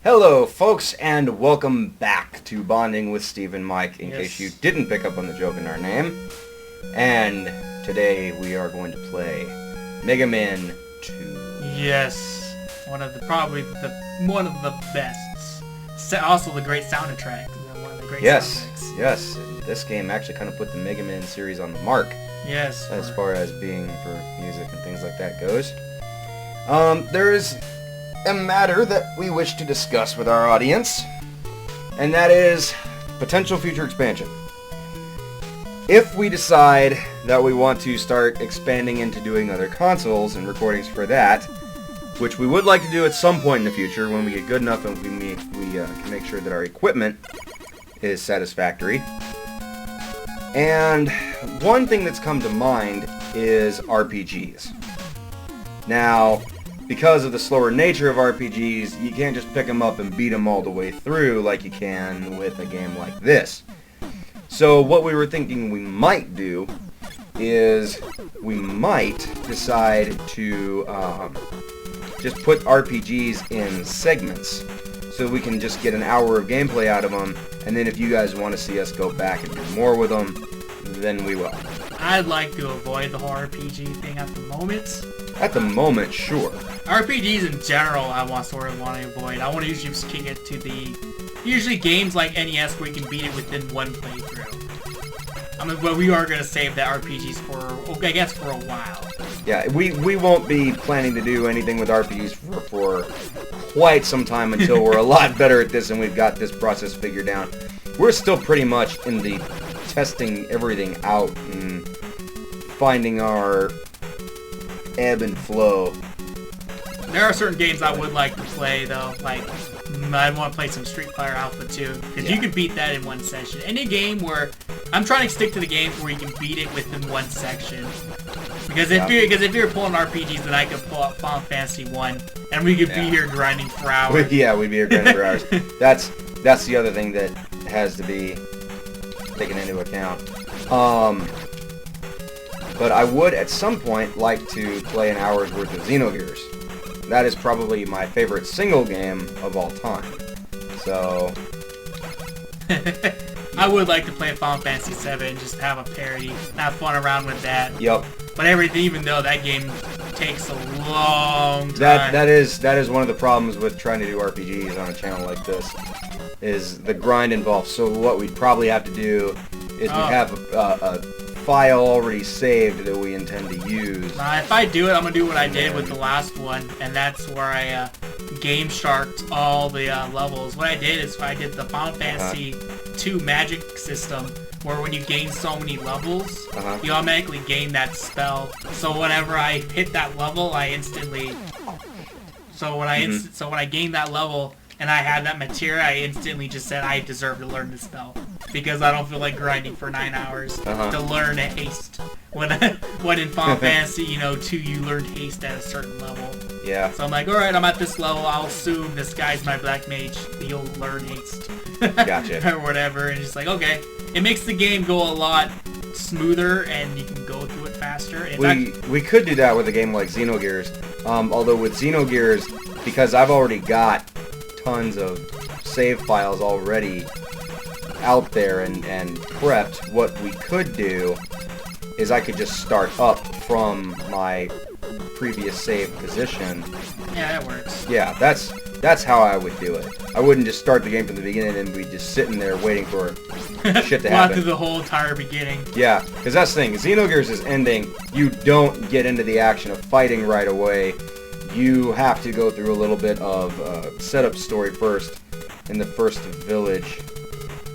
Hello, folks, and welcome back to Bonding with Steve and Mike, in Yes. case you didn't pick up on the joke in our name. And today we are going to play Mega Man 2. Yes, one of the best. Also, the great soundtrack. One of the great soundtracks. Yes. And this game actually kind of put the Mega Man series on the mark Yes. as far as being for music and things like that goes. There is a matter that we wish to discuss with our audience, and that is potential future expansion. If we decide that we want to start expanding into doing other consoles and recordings for that, which we would like to do at some point in the future when we get good enough and we can make sure that our equipment is satisfactory. And one thing that's come to mind is RPGs. Now, because of the slower nature of RPGs, you can't just pick them up and beat them all the way through like you can with a game like this. So what we were thinking we might do is we might decide to just put RPGs in segments so we can just get an hour of gameplay out of them, and then if you guys want to see us go back and do more with them, then we will. I'd like to avoid the whole RPG thing at the moment. At the moment, sure. RPGs in general, I want to avoid. I want to usually just kick it to usually games like NES where you can beat it within one playthrough. I mean, but we are going to save the RPGs for a while. Yeah, we won't be planning to do anything with RPGs for quite some time until we're a lot better at this and we've got this process figured out. We're still pretty much in the testing everything out and finding our ebb and flow. There are certain games I would like to play, though. Like, I want to play some Street Fighter Alpha 2, because you can beat that in one session. Any game where... I'm trying to stick to the games where you can beat it within one section. Because if you're pulling RPGs, then I could pull up Final Fantasy 1, and we could be here grinding for hours. Yeah, we'd be here grinding for hours. That's the other thing that has to be taken into account. But I would, at some point, like to play an hour's worth of Xenogears. That is probably my favorite single game of all time. So... I would like to play Final Fantasy 7 and just have a parody, have fun around with that. Yep. But even though that game takes a long time. That is one of the problems with trying to do RPGs on a channel like this, is the grind involved. So what we'd probably have to do is we have a file already saved that we intend to use. If I do it, I'm going to do what I did with the last one, and that's where I game sharked all the levels. What I did is I did the Final Fantasy 2 magic system, where when you gain so many levels, you automatically gain that spell. So whenever I hit that level, I instantly... So when I gained that level, and I had that materia, I instantly just said I deserve to learn this spell. Because I don't feel like grinding for 9 hours to learn a haste. When in Final Fantasy, 2, you learned haste at a certain level. Yeah. So I'm like, alright, I'm at this level, I'll assume this guy's my black mage, he'll learn haste. Gotcha. Or whatever, and just like, okay. It makes the game go a lot smoother, and you can go through it faster. We could do that with a game like Xenogears. Although with Xenogears, because I've already got tons of save files already out there and prepped, what we could do is I could just start up from my previous save position. Yeah, that works. Yeah, that's how I would do it. I wouldn't just start the game from the beginning and be just sitting there waiting for shit to happen. Through the whole entire beginning. Yeah, because that's the thing. Xenogears is ending. You don't get into the action of fighting right away. You have to go through a little bit of setup story first in the first village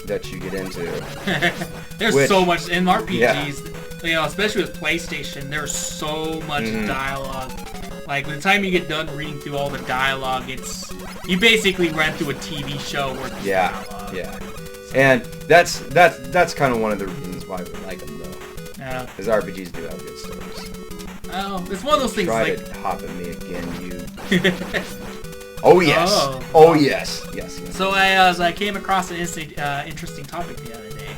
that you get into. There's so much in RPGs, especially with PlayStation, there's so much dialogue. Like, by the time you get done reading through all the dialogue, you basically ran through a TV show worth of dialogue. Yeah. And that's kind of one of the reasons why we like them, though. Yeah. Because RPGs do have good stories. Oh, it's one of those things Try like... to hop at me again, you... Oh, yes. Oh, yes. Yes. So I came across an interesting topic the other day.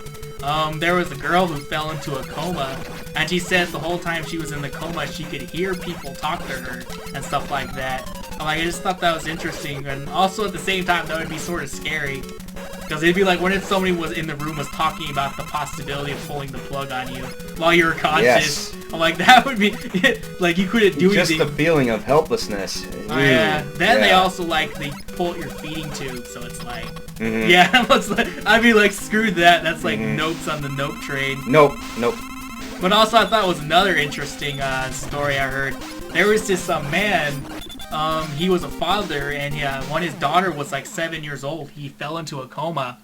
There was a girl who fell into a coma, and she said the whole time she was in the coma, she could hear people talk to her and stuff like that. I just thought that was interesting, and also at the same time, that would be sort of scary. Because it'd be like, what if somebody was in the room was talking about the possibility of pulling the plug on you while you were conscious? Yes. I'm like, that would be, like, you couldn't do anything. Just the feeling of helplessness. Oh, yeah. Then they also, like, they pull at your feeding tube, so it's like, yeah, it's like, I'd be like, screw that. That's like notes on the nope train. Nope. But also, I thought was another interesting story I heard. There was this man. He was a father, and when his daughter was like 7 years old, he fell into a coma.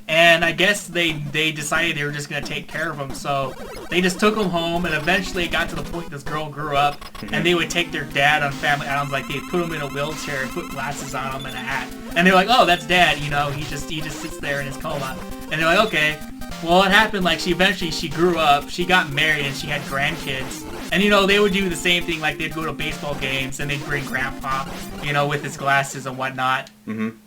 And I guess they decided they were just gonna take care of him, so they just took him home. And eventually, it got to the point this girl grew up, and they would take their dad on family outings, like they'd put him in a wheelchair and put glasses on him and a hat, and they're like, "Oh, that's Dad," he just sits there in his coma, and they're like, "Okay." Well, it happened like she grew up, she got married, and she had grandkids. And, they would do the same thing, like, they'd go to baseball games, and they'd bring Grandpa, with his glasses and whatnot. And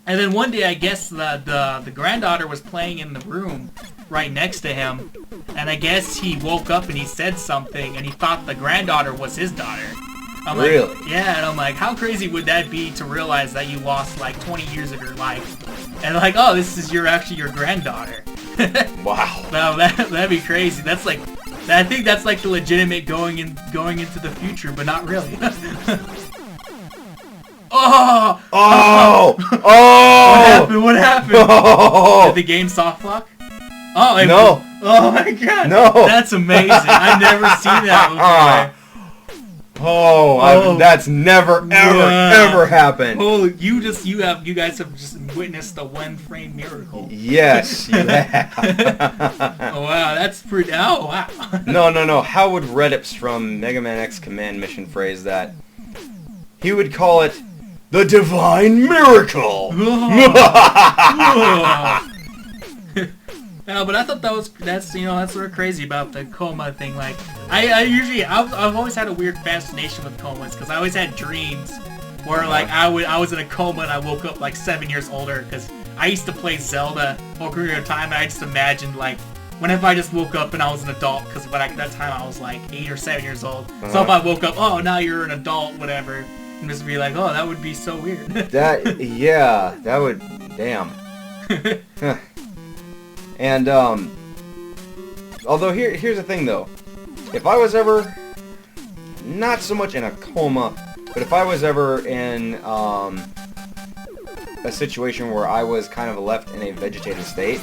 then one day, I guess, the granddaughter was playing in the room right next to him, and I guess he woke up and he said something, and he thought the granddaughter was his daughter. I'm really? Like, yeah, and I'm like, how crazy would that be to realize that you lost, like, 20 years of your life? And like, oh, this is actually your granddaughter. Wow. No, that'd be crazy. That's like, I think that's like the legitimate going into the future, but not really. Oh! What happened? Oh! Did the game soft lock? Oh, no. Oh my god. No. That's amazing. I've never seen that before. That's never ever happened. Oh, you guys have just witnessed the one-frame miracle. Yes, you have. Oh wow, that's pretty. Oh wow. No. How would Redips from Mega Man X Command Mission phrase that? He would call it the Divine Miracle. No, but I thought that's sort of crazy about the coma thing. Like, I've always had a weird fascination with comas, because I always had dreams where like I was in a coma and I woke up like 7 years older, because I used to play Zelda Ocarina of Time, and I just imagined like, what if I just woke up and I was an adult, because at that time I was like 8 or 7 years old. So if I woke up, oh, now you're an adult, whatever, and just be like, oh, that would be so weird. That would, damn. And, although here's the thing though, if I was ever, not so much in a coma, but if I was ever in, a situation where I was kind of left in a vegetative state,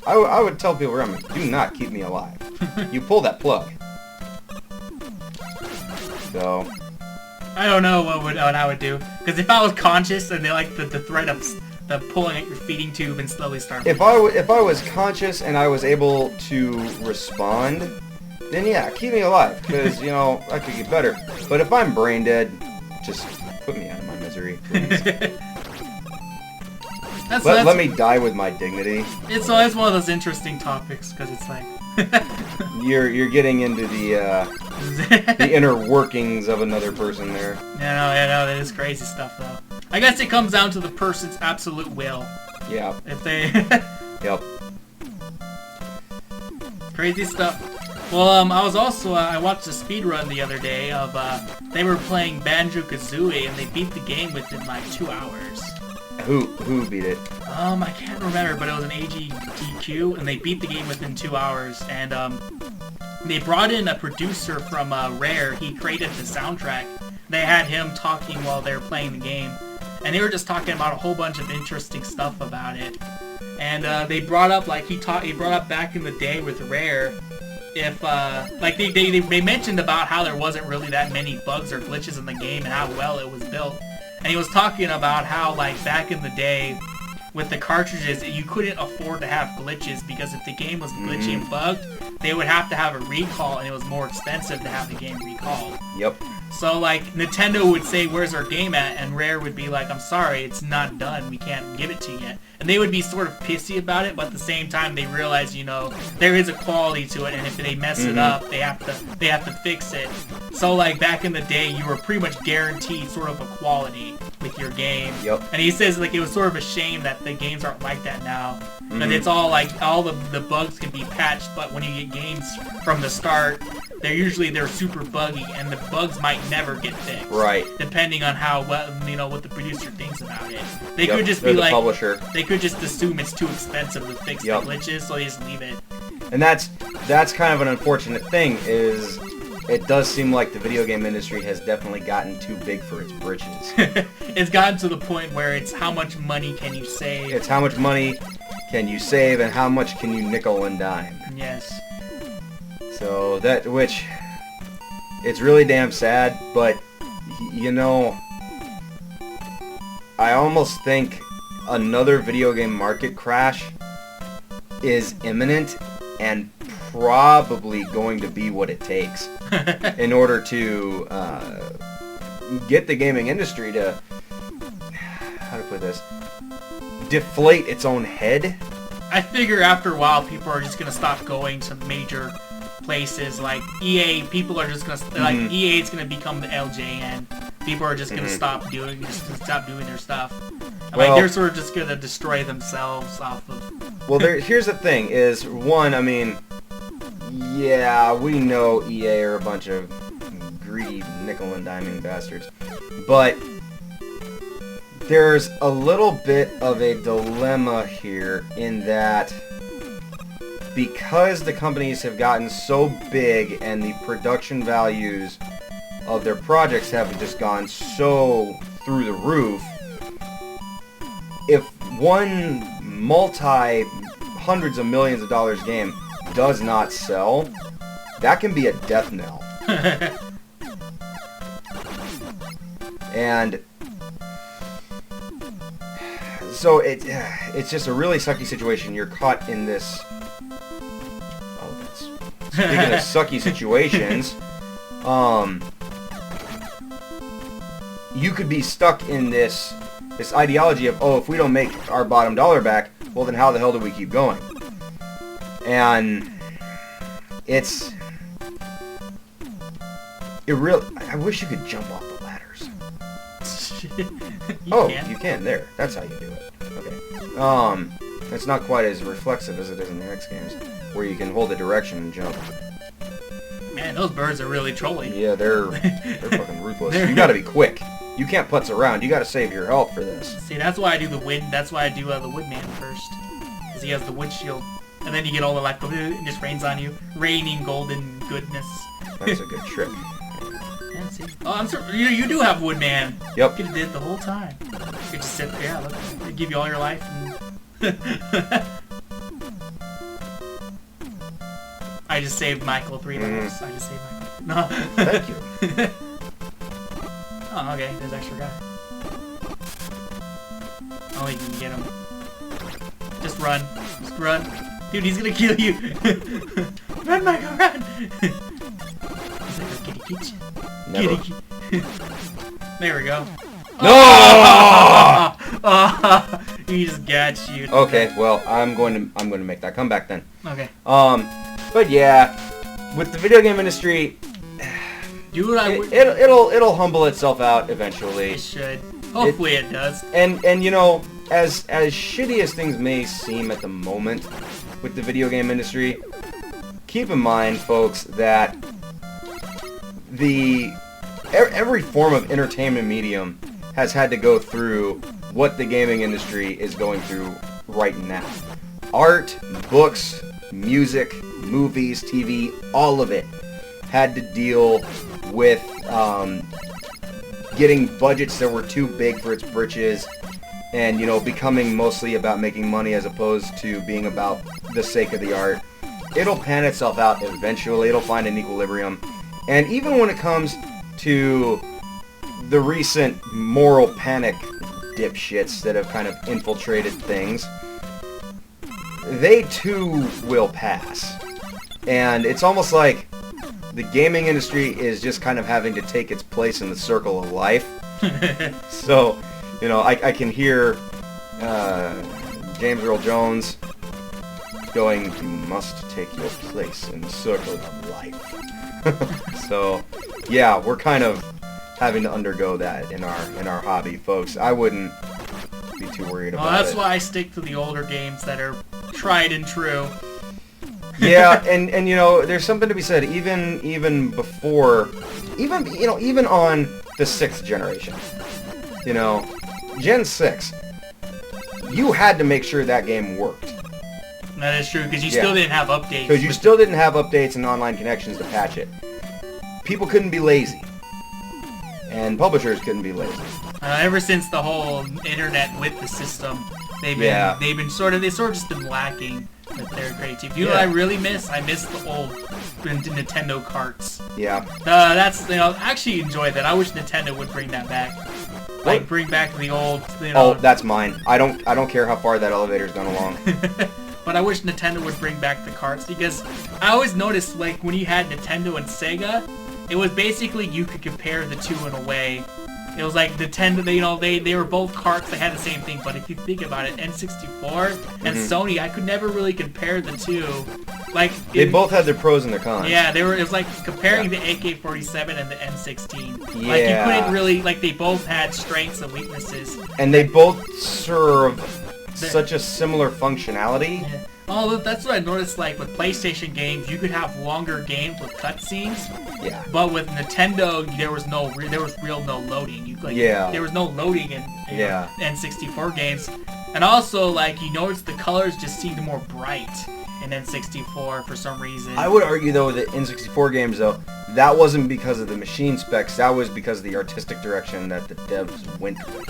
I would tell people around me, do not keep me alive. You pull that plug. So, I don't know what I would do, because if I was conscious and they like the threat of the pulling at your feeding tube and slowly start. If I was conscious and I was able to respond, then yeah, keep me alive, because I could get better. But if I'm brain dead, just put me out of my misery, please. Let me die with my dignity. It's always one of those interesting topics, because it's like you're getting into the inner workings of another person there. Yeah, that is crazy stuff though. I guess it comes down to the person's absolute will. Yeah. If they. Yep. Crazy stuff. Well, I was also I watched a speedrun the other day of they were playing Banjo-Kazooie and they beat the game within like 2 hours. Who beat it? I can't remember, but it was an AGDQ, and they beat the game within 2 hours. And they brought in a producer from Rare. He created the soundtrack. They had him talking while they were playing the game, and they were just talking about a whole bunch of interesting stuff about it. And they brought up he brought up back in the day with Rare, if they mentioned about how there wasn't really that many bugs or glitches in the game and how well it was built. And he was talking about how, like, back in the day, with the cartridges, you couldn't afford to have glitches, because if the game was glitchy and bugged, they would have to have a recall, and it was more expensive to have the game recalled. Yep. So, like, Nintendo would say, where's our game at? And Rare would be like, I'm sorry, it's not done. We can't give it to you yet. And they would be sort of pissy about it, but at the same time, they realize, there is a quality to it, and if they mess it up, they have to fix it. So, like, back in the day, you were pretty much guaranteed sort of a quality. with your game. Yep. And he says like it was sort of a shame that the games aren't like that now. Mm-hmm. But it's all like all the bugs can be patched, but when you get games from the start, they're super buggy, and the bugs might never get fixed. Right. Depending on how well what the producer thinks about it. They Yep, could just they're be the like publisher. they could just assume it's too expensive to fix Yep. the glitches, so they just leave it. And that's kind of an unfortunate thing, is it does seem like the video game industry has definitely gotten too big for its britches. It's gotten to the point where it's how much money can you save. It's how much money can you save and how much can you nickel and dime. Yes. So which it's really damn sad, but you know, I almost think another video game market crash is imminent and probably going to be what it takes in order to get the gaming industry to, how to put this, deflate its own head. I figure after a while people are just gonna stop going to major places like EA. People are just gonna like EA is gonna become the LJN. People are just gonna stop doing their stuff. Like they're sort of just gonna destroy themselves off of. Well, here's the thing: is one, I mean, yeah, we know EA are a bunch of greedy nickel and diming bastards, but there's a little bit of a dilemma here in that because the companies have gotten so big and the production values of their projects have just gone so through the roof, if one multi-hundreds of millions of dollars game does not sell, that can be a death knell. And so it's just a really sucky situation. You're caught in this. Oh, that's speaking of sucky situations. You could be stuck in this ideology of, oh, if we don't make our bottom dollar back, well then how the hell do we keep going? And I wish you could jump off the ladders. You can. There. That's how you do it. Okay. It's not quite as reflexive as it is in the X games, where you can hold the direction and jump. Man, those birds are really trolling. Yeah, they're fucking ruthless. You gotta be quick. You can't putz around. You gotta save your health for this. See, that's why I do the wind. That's why I do the Woodman first, because he has the wood shield, and then you get all the like, it just rains on you, raining golden goodness. That's a good trick. Yeah, see. Oh, I'm sorry. You do have Woodman. Yep. You could have did it the whole time. You could just sit there. Yeah, look, they give you all your life. And I just saved Michael 3 levels. I just saved Michael. No. Thank you. Oh, okay. There's extra guy. Oh, you can get him. Just run. Just run. Dude, he's gonna kill you. Run, Michael, run. He's like, oh, kitty, kitty. Never. Kitty. There we go. No! He just got you. Okay, well, I'm going to make that comeback then. Okay. But yeah, with the video game industry, Dude, it'll humble itself out eventually. It should. Hopefully it does. And you know, as shitty as things may seem at the moment with the video game industry, keep in mind, folks, that every form of entertainment medium has had to go through what the gaming industry is going through right now. Art, books, music, movies, TV, all of it had to deal with getting budgets that were too big for its britches, and you know, becoming mostly about making money as opposed to being about the sake of the art. It'll pan itself out eventually. It'll find an equilibrium. And even when it comes to the recent moral panic dipshits that have kind of infiltrated things, they too will pass. And it's almost like the gaming industry is just kind of having to take its place in the circle of life. So, you know, I can hear James Earl Jones going, "You must take your place in the circle of life." So, yeah, we're kind of having to undergo that in our hobby, folks. I wouldn't be too worried about it. Well, that's why I stick to the older games that are tried and true. Yeah, and you know, there's something to be said even before, even on the 6th generation. You know, Gen 6, you had to make sure that game worked. That is true, because you still didn't have updates. Because you still didn't have updates and online connections to patch it. People couldn't be lazy. And publishers couldn't be lazy. Ever since the whole internet with the system, they've sort of just been lacking with their creativity. You know what I really miss? I miss the old Nintendo carts. Yeah. That's, I actually enjoy that. I wish Nintendo would bring that back. Like, bring back the old, Oh, that's mine. I don't care how far that elevator's gone along. But I wish Nintendo would bring back the carts, because I always noticed, like, when you had Nintendo and Sega, it was basically you could compare the two in a way. It was like Nintendo, they were both carts, they had the same thing, but if you think about it, N64 and Sony, I could never really compare the two. Like, they both had their pros and their cons. Yeah, it was like comparing the AK-47 and the M16. Yeah. Like, you couldn't really, like, they both had strengths and weaknesses. And they both serve such a similar functionality. Yeah. Oh, that's what I noticed, like, with PlayStation games, you could have longer games with cutscenes. Yeah. But with Nintendo, there was no loading. There was no loading in N64 games. And also, like, you notice the colors just seemed more bright in N64 for some reason. I would argue, though, that N64 games, though, that wasn't because of the machine specs, that was because of the artistic direction that the devs went with.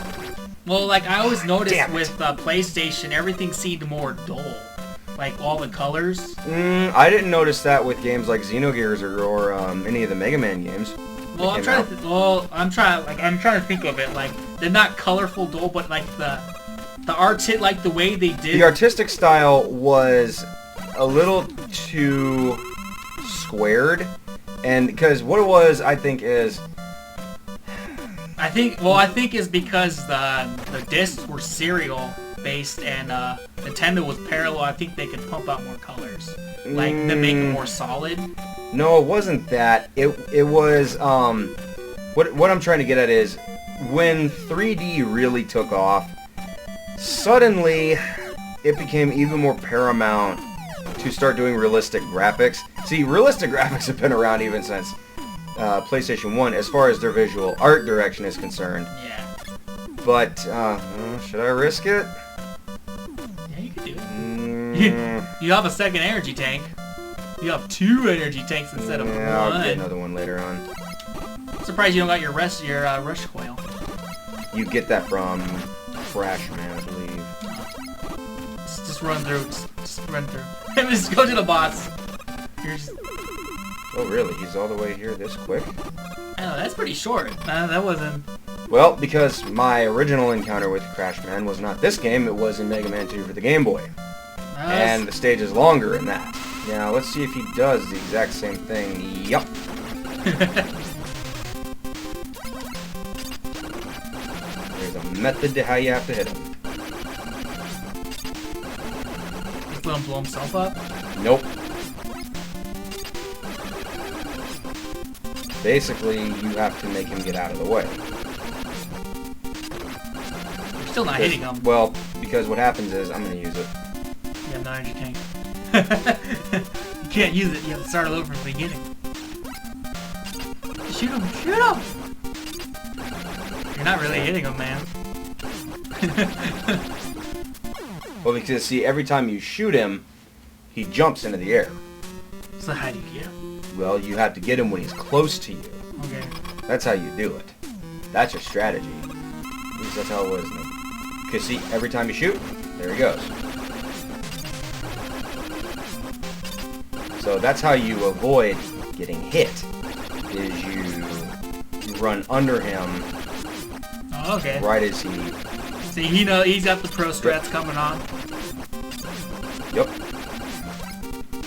Well, like, I always noticed with PlayStation, everything seemed more dull. Like, all the colors. I didn't notice that with games like Xenogears or any of the Mega Man games. Well, I'm trying to think of it. Like, they're not colorful, dull, but like the art, like the way they did. The artistic style was a little too squared, and because what it was, I think is because the discs were serial based and Nintendo was parallel. I think they could pump out more colors, like to make it more solid. No, it wasn't that. It was what I'm trying to get at is when 3D really took off, suddenly it became even more paramount to start doing realistic graphics. See, realistic graphics have been around even since PlayStation 1 as far as their visual art direction is concerned. Yeah. But, should I risk it? Yeah, you could do it. You have a second energy tank. You have 2 energy tanks instead of 1. I'll get another one later on. I'm surprised you don't got your rush coil. You get that from Crash Man, I believe. Just run through. Just run through. Just go to the boss. Oh, really? He's all the way here this quick? I know, that's pretty short. That wasn't... Well, because my original encounter with Crash Man was not this game, it was in Mega Man 2 for the Game Boy. And the stage is longer in that. Now, let's see if he does the exact same thing. Yup. There's a method to how you have to hit him. Just let him blow himself up? Nope. Basically, you have to make him get out of the way. You're still not hitting him. Well, because what happens is, I'm going to use it. You have no energy tank. You can't use it. You have to start all over from the beginning. Shoot him! Shoot him! You're not really hitting him, man. Well, because, see, every time you shoot him, he jumps into the air. So how do you get him? Well, you have to get him when he's close to you. Okay. That's how you do it. That's your strategy. At least that's how it was. Because, see, every time you shoot, there he goes. So that's how you avoid getting hit, is you run under him. Oh, okay. Right as he... See, he's got the pro strats coming on. Yep.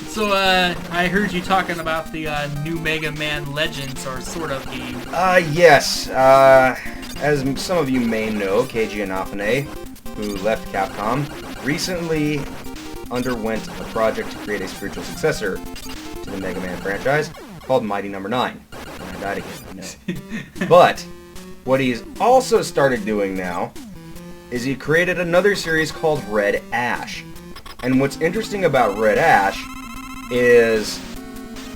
So, I heard you talking about the new Mega Man Legends, or sort of game. Yes. As some of you may know, Keiji Inafune, who left Capcom, recently underwent a project to create a spiritual successor to the Mega Man franchise called Mighty No. 9. And I died again, I know. But what he's also started doing now is he created another series called Red Ash. And what's interesting about Red Ash is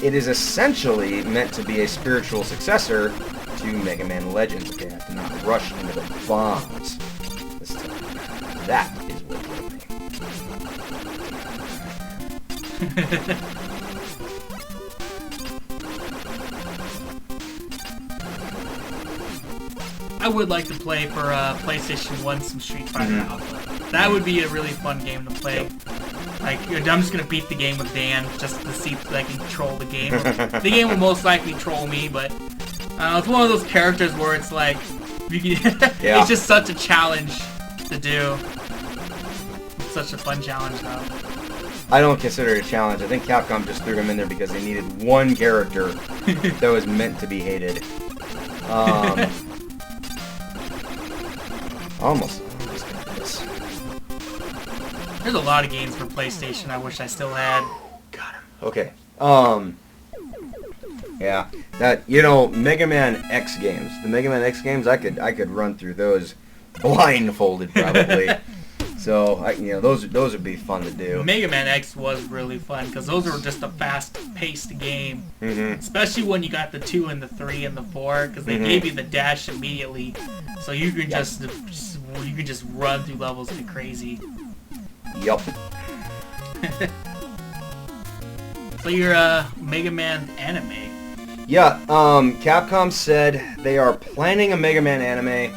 it is essentially meant to be a spiritual successor to Mega Man Legends. Okay, I have to not rush into the bombs this time. That is what killed me. I would like to play for PlayStation 1 some Street Fighter Alpha. That would be a really fun game to play. Like, I'm just gonna beat the game with Dan just to see if I can control the game. The game will most likely troll me, but it's one of those characters where it's like, it's just such a challenge to do. It's such a fun challenge, though. I don't consider it a challenge. I think Capcom just threw him in there because they needed one character that was meant to be hated. Almost got this. There's a lot of games for PlayStation I wish I still had. Got him. Okay. Yeah. That, Mega Man X games. The Mega Man X games, I could run through those blindfolded probably. So, those would be fun to do. Mega Man X was really fun because those were just a fast-paced game. Especially when you got the 2 and the 3 and the 4, because they gave you the dash immediately, so you can just run through levels like crazy. Yup. So you're Mega Man anime. Yeah. Capcom said they are planning a Mega Man anime,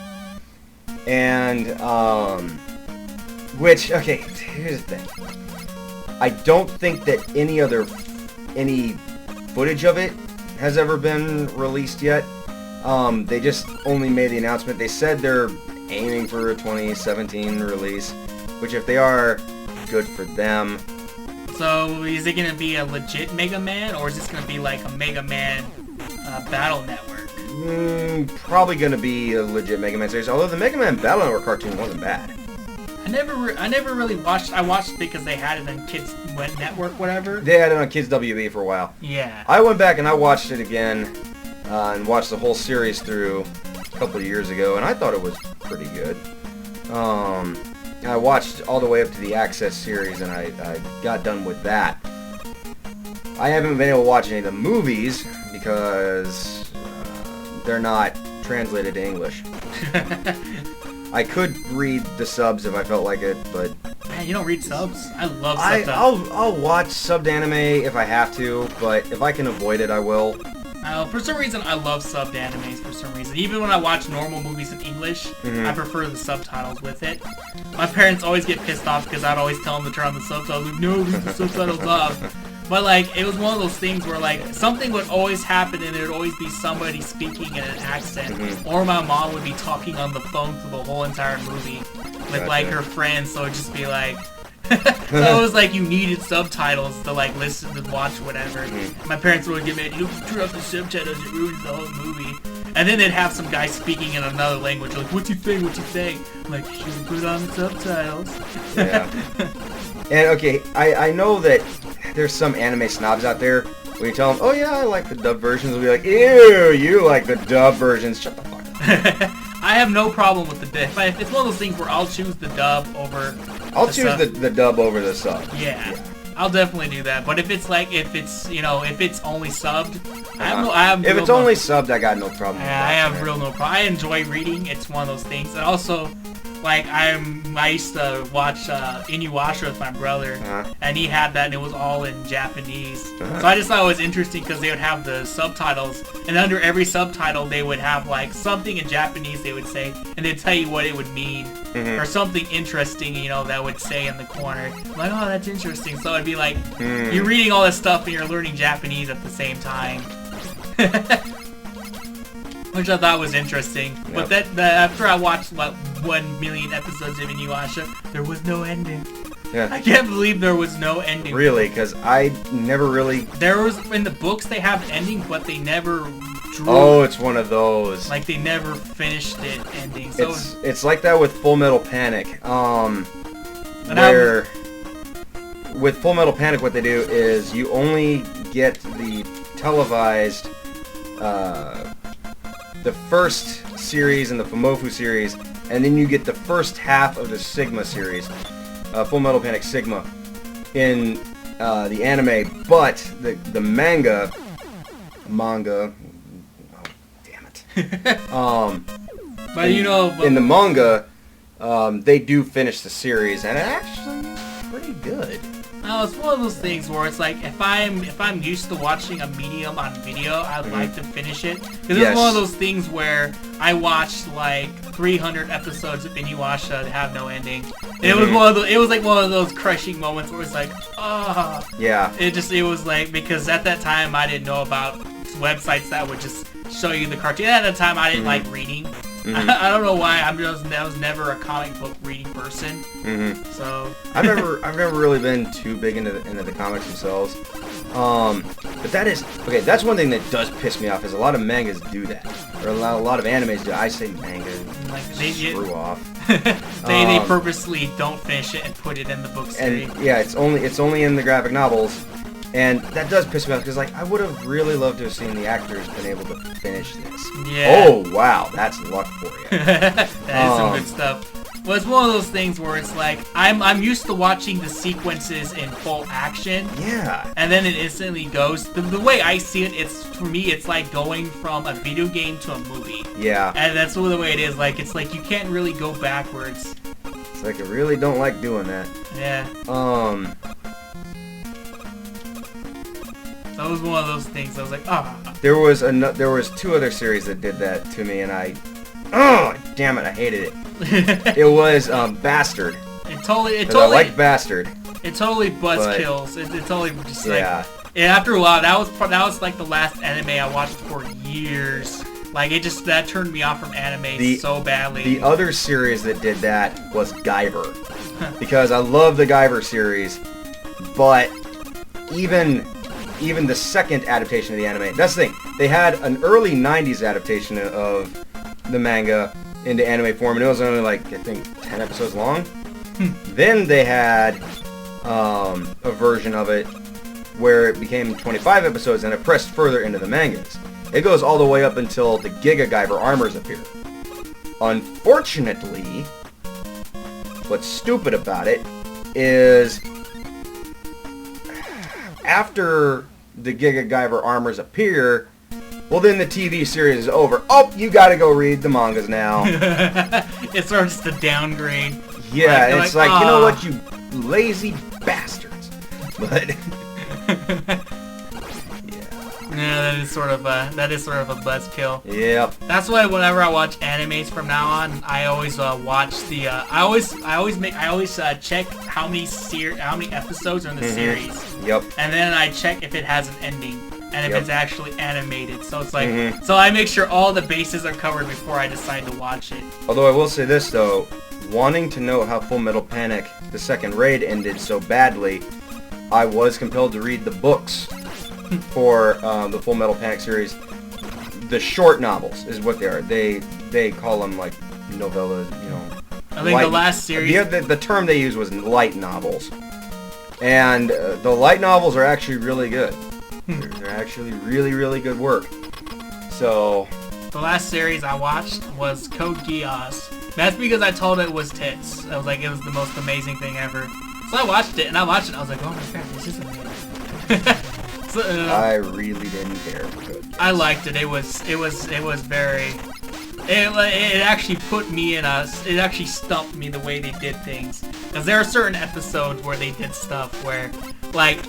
and which, okay, here's the thing. I don't think that any footage of it has ever been released yet. They just only made the announcement. They said they're aiming for a 2017 release, which if they are, good for them. So is it going to be a legit Mega Man, or is this going to be like a Mega Man Battle Network? Probably going to be a legit Mega Man series, although the Mega Man Battle Network cartoon wasn't bad. I never really watched. I watched it because they had it on Kids Network, whatever. They had it on Kids WB for a while. Yeah. I went back and I watched it again, and watched the whole series through a couple of years ago, and I thought it was pretty good. I watched all the way up to the Access series, and I got done with that. I haven't been able to watch any of the movies because they're not translated to English. I could read the subs if I felt like it, but... Man, you don't read subs? I love subs. I'll watch subbed anime if I have to, but if I can avoid it, I will. For some reason, I love subbed animes for some reason. Even when I watch normal movies in English, I prefer the subtitles with it. My parents always get pissed off because I'd always tell them to turn on the subtitles. Like, no, leave the subtitles off. But, like, it was one of those things where, like, something would always happen and there would always be somebody speaking in an accent. Or my mom would be talking on the phone through the whole entire movie with, like, her friends. So it'd just be like... So it was like you needed subtitles to, like, listen and watch whatever. My parents would give me, you turn off the subtitles, it ruins the whole movie. And then they'd have some guy speaking in another language, like, what's he saying, what's he saying? I'm like, should we put on the subtitles? Yeah. And, okay, I know that there's some anime snobs out there, when you tell them, oh yeah, I like the dub versions, they'll be like, ew, you like the dub versions. Shut the fuck up. I have no problem with the dub. It's one of those things where I'll choose the dub over... I'll choose the dub over the sub. Yeah. I'll definitely do that. But if it's only subbed, I have if it's only subbed, I got no problem with that. I have no problem. I enjoy reading. It's one of those things. And also, like, I used to watch Inuyasha with my brother, and he had that, and it was all in Japanese. So I just thought it was interesting because they would have the subtitles, and under every subtitle they would have, like, something in Japanese they would say, and they'd tell you what it would mean, or something interesting, that would say in the corner. I'm like, oh, that's interesting. So it'd be like, you're reading all this stuff and you're learning Japanese at the same time. Which I thought was interesting. Yep. But after I watched, 1 million episodes of Inuyasha, there was no ending. Yeah. I can't believe there was no ending. Really? Because I never really... There was... In the books, they have an ending, but they never drew... Oh, it's one of those. Like, they never finished it ending. So it's like that with Full Metal Panic. Where... With Full Metal Panic, what they do is you only get the televised... the first series in the Fumofu series, and then you get the first half of the Sigma series, Full Metal Panic Sigma, in the anime, but the manga, oh, damn it. But you know, in the manga, they do finish the series, and it actually is pretty good. no, it's one of those things where it's like if I'm used to watching a medium on video, I'd like to finish it, because it's one of those things where I watched like 300 episodes of Inuyasha that have no ending. And it was like one of those crushing moments where it's like, ah. Yeah. It was like, because at that time I didn't know about websites that would just show you the cartoon. At that time I didn't like reading. I don't know why. I was never a comic book reading person. So I've never really been too big into the comics themselves. But that's one thing that does piss me off, is a lot of mangas do that, or a lot of animes do. I say manga, like screw off. they purposely don't finish it and put it in the book series. And yeah, it's only in the graphic novels. And that does piss me off, because like I would have really loved to have seen the actors been able to finish this. Yeah. Oh wow, that's luck for you. That is some good stuff. Well, it's one of those things where it's like I'm used to watching the sequences in full action. Yeah. And then it instantly goes. The way I see it, for me, it's like going from a video game to a movie. Yeah. And that's the way it is. Like, it's like you can't really go backwards. It's like I really don't like doing that. Yeah. That was one of those things. I was like, ah. There was two other series that did that to me, and damn it, I hated it. It was Bastard. It totally. I like Bastard. It totally kills. It totally just like. Yeah. And after a while, that was like the last anime I watched for years. Like that turned me off from anime so badly. The other series that did that was Guyver, because I love the Guyver series, but even the second adaptation of the anime, that's the thing. They had an early 90s adaptation of the manga into anime form, and it was only like, I think, 10 episodes long. Then they had a version of it where it became 25 episodes, and it pressed further into the mangas. It goes all the way up until the Giga Guyver armors appear. Unfortunately, what's stupid about it is after the Giga Guyver armors appear, well, then the TV series is over. Oh, you gotta go read the mangas now. It's sort of just a downgrade. Yeah, it's like, you know what, you lazy bastards. But yeah, that is sort of a buzzkill. Yep. That's why whenever I watch animes from now on, I always watch the. I always check how many episodes are in the series. Yep. And then I check if it has an ending and if it's actually animated. So it's like, so I make sure all the bases are covered before I decide to watch it. Although I will say this though, wanting to know how Full Metal Panic, the second raid, ended so badly, I was compelled to read the books for the Full Metal Panic series. The short novels is what they are. They call them like novellas, you know. I think the last series. The term they used was light novels, and the light novels are actually really good. They're actually really, really good work. So the last series I watched was Code Geass. That's because I told it was tits. I was like, it was the most amazing thing ever. So I watched it, and I was like, oh my god, this is amazing. So, I really didn't care. I liked it. It was very. It actually put me in a. It actually stumped me the way they did things. Because there are certain episodes where they did stuff where, like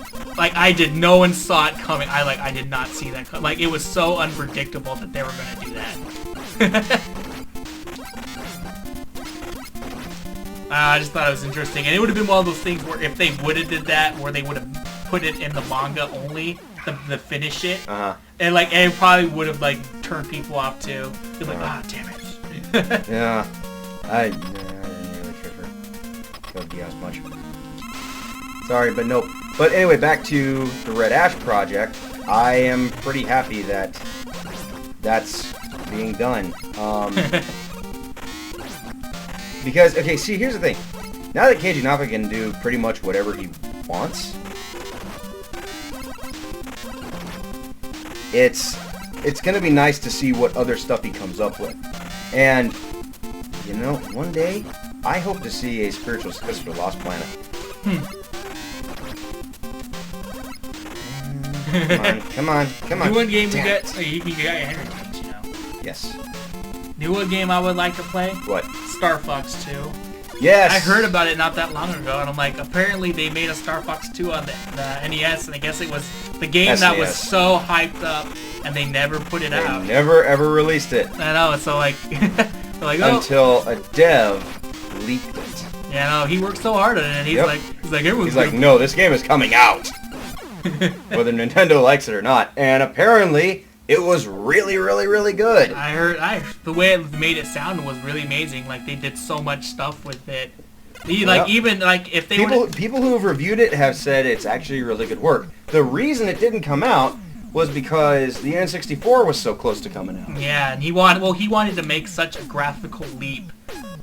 no one saw it coming. I did not see that. Like, it was so unpredictable that they were gonna do that. I just thought it was interesting, and it would have been one of those things where if they would have did that, where they would have put it in the manga only, the finish it, and like it probably would have like turned people off too. They're like, damn it. Yeah, I didn't really care for Code Geass much. Sorry, but nope. But anyway, back to the Red Ash project. I am pretty happy that that's being done. Because, okay, see, here's the thing. Now that Keiji Napa can do pretty much whatever he wants, it's gonna be nice to see what other stuff he comes up with. And, you know, one day, I hope to see a spiritual successor for Lost Planet. Come on. New one game you got your Henry games, you know. Yes. New one game I would like to play? What? Star Fox 2. Yes! I heard about it not that long ago, and I'm like, apparently they made a Star Fox 2 on the NES, and I guess it was the game that was so hyped up, and they never put it out. They never ever released it. I know, so like, like oh. Until a dev leaked it. Yeah, no, he worked so hard on it, and he's like, no, this game is coming out. Whether Nintendo likes it or not. And apparently, it was really, really, really good. I heard the way it made it sound was really amazing. Like, they did so much stuff with it. Even if they people who have reviewed it have said it's actually really good work. The reason it didn't come out was because the N64 was so close to coming out. Yeah, and he wanted to make such a graphical leap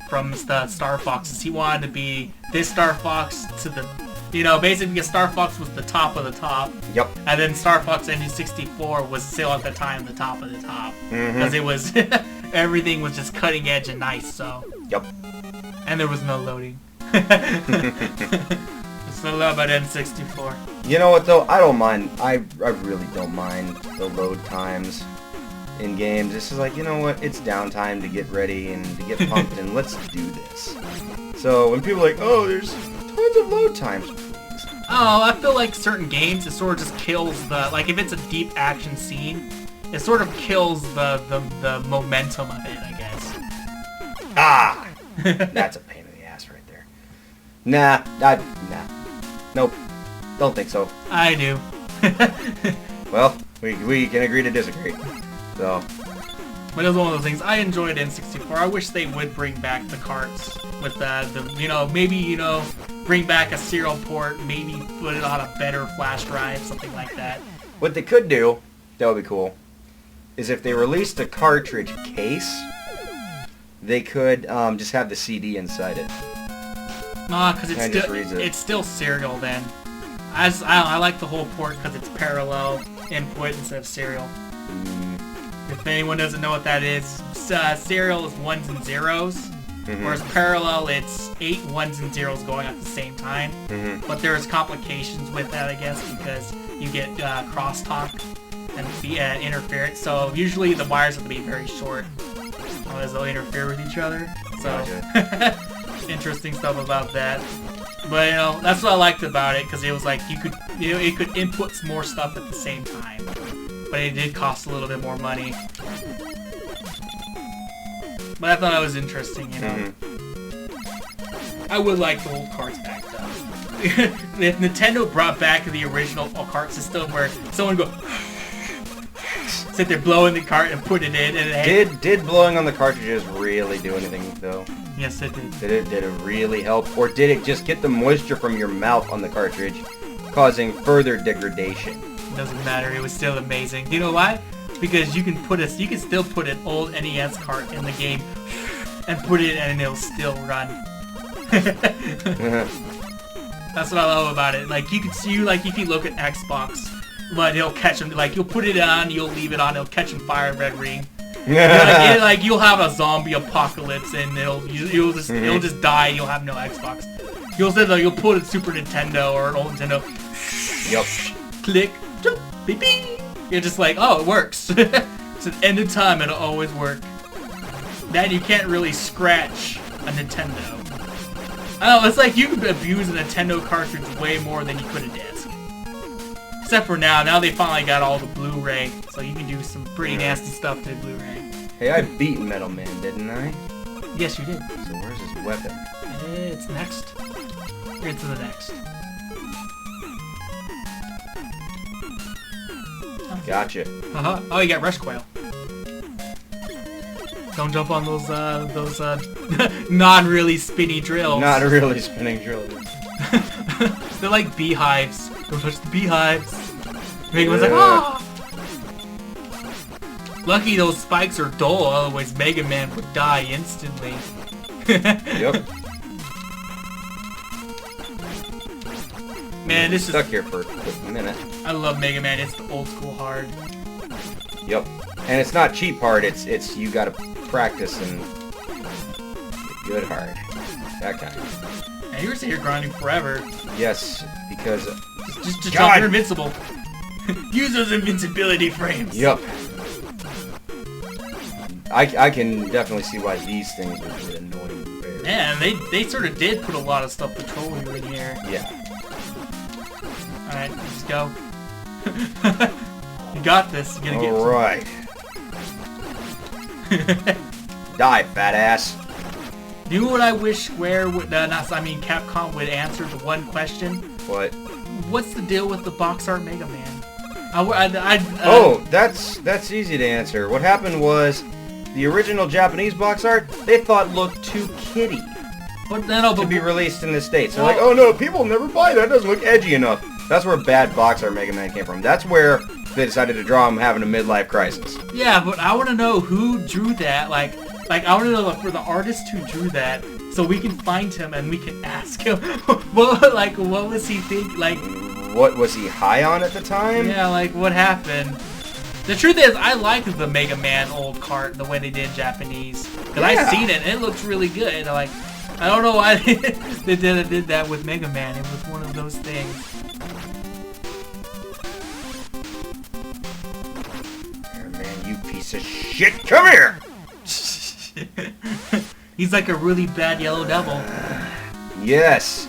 from the Star Foxes. He wanted to be this Star Fox to the, basically Star Fox was the top of the top. Yep. And then Star Fox N64 was still at the time the top of the top. Because it was, everything was just cutting edge and nice, so. Yep. And there was no loading. It's no love about N64. You know what though? I don't mind. I really don't mind the load times in games. This is like, you know what? It's downtime to get ready and to get pumped and let's do this. So when people are like, oh, there's tons of load times, please. Oh, I feel like certain games, it sort of just kills the, like if it's a deep action scene, it sort of kills the momentum of it, I guess. Ah! That's a pain in the ass right there. Nah. Nope. Don't think so. I do. Well, we can agree to disagree. So. But it was one of those things. I enjoyed N64. I wish they would bring back the carts with maybe bring back a serial port, maybe put it on a better flash drive, something like that. What they could do, that would be cool, is if they released a cartridge case, they could just have the CD inside it. Nah, because it's still serial then. I like the whole port because it's parallel input instead of serial. If anyone doesn't know what that is, serial is ones and zeros, whereas parallel it's 8 ones and zeros going at the same time. But there's complications with that, I guess, because you get crosstalk and interference. So usually the wires have to be very short, otherwise they'll interfere with each other. So interesting stuff about that. But that's what I liked about it, because it was like it could input more stuff at the same time. But it did cost a little bit more money. But I thought that was interesting, I would like the old carts back though. If Nintendo brought back the original cart system where someone would go sit there blowing the cart and put it in, and did blowing on the cartridges really do anything though? Yes, it did. Did it really help, or did it just get the moisture from your mouth on the cartridge, causing further degradation? Doesn't matter. It was still amazing. Do you know why? Because you can still put an old NES cart in the game and put it in and it'll still run. That's what I love about it. Like you can see, like if you look at Xbox, but it'll catch them. Like you'll put it on, you'll leave it on, it'll catch on fire, red ring. Like you'll have a zombie apocalypse and it'll just die. You'll have no Xbox. You'll put a Super Nintendo or an old Nintendo. Yep. Click. Beep, beep. You're just like, oh, it works. It's an end of time, it'll always work. Then you can't really scratch a Nintendo. I don't know, it's like you could abuse a Nintendo cartridge way more than you could a disc. Except for now they finally got all the Blu-ray, so you can do some pretty nasty stuff to the Blu-ray. Hey, I beat Metal Man, didn't I? Yes, you did. So where's his weapon? It's next. Here's to the next. Gotcha. Oh, you got Rush Coil. Don't jump on those non-really spinny drills. Not really spinning drills. They're like beehives. Don't touch the beehives. MegaMan's like, ah! Lucky those spikes are dull, otherwise Mega Man would die instantly. Yep. Man, this is stuck here for a minute. I love Mega Man. It's the old school hard. Yep. And it's not cheap hard, it's you gotta practice and get good hard. That kind. And you were saying you're grinding forever. Yes, because... Just jump, you're invincible. Use those invincibility frames. Yup. I can definitely see why these things would be annoying. Yeah, and they sort of did put a lot of stuff patrolling you in here. Yeah. Alright, let's go. You got this. You're gonna get Alright. Die, fat ass. You know what I wish Square would, Capcom would answer the one question? What? What's the deal with the box art Mega Man? Oh, that's easy to answer. What happened was, the original Japanese box art, they thought looked too kiddie to be released in the States. They're like, oh no, people never buy that, it doesn't look edgy enough. That's where bad box art Mega Man came from. That's where they decided to draw him having a midlife crisis. Yeah, but I want to know who drew that. Like I want to know for the artist who drew that, so we can find him and we can ask him. what was he think? Like, what was he high on at the time? Yeah, like what happened? The truth is, I like the Mega Man old cart, the way they did Japanese. Because I've seen it, and it looks really good. Like, I don't know why they did that with Mega Man. It was one of those things. Man, you piece of shit, come here! He's like a really bad yellow devil. Yes,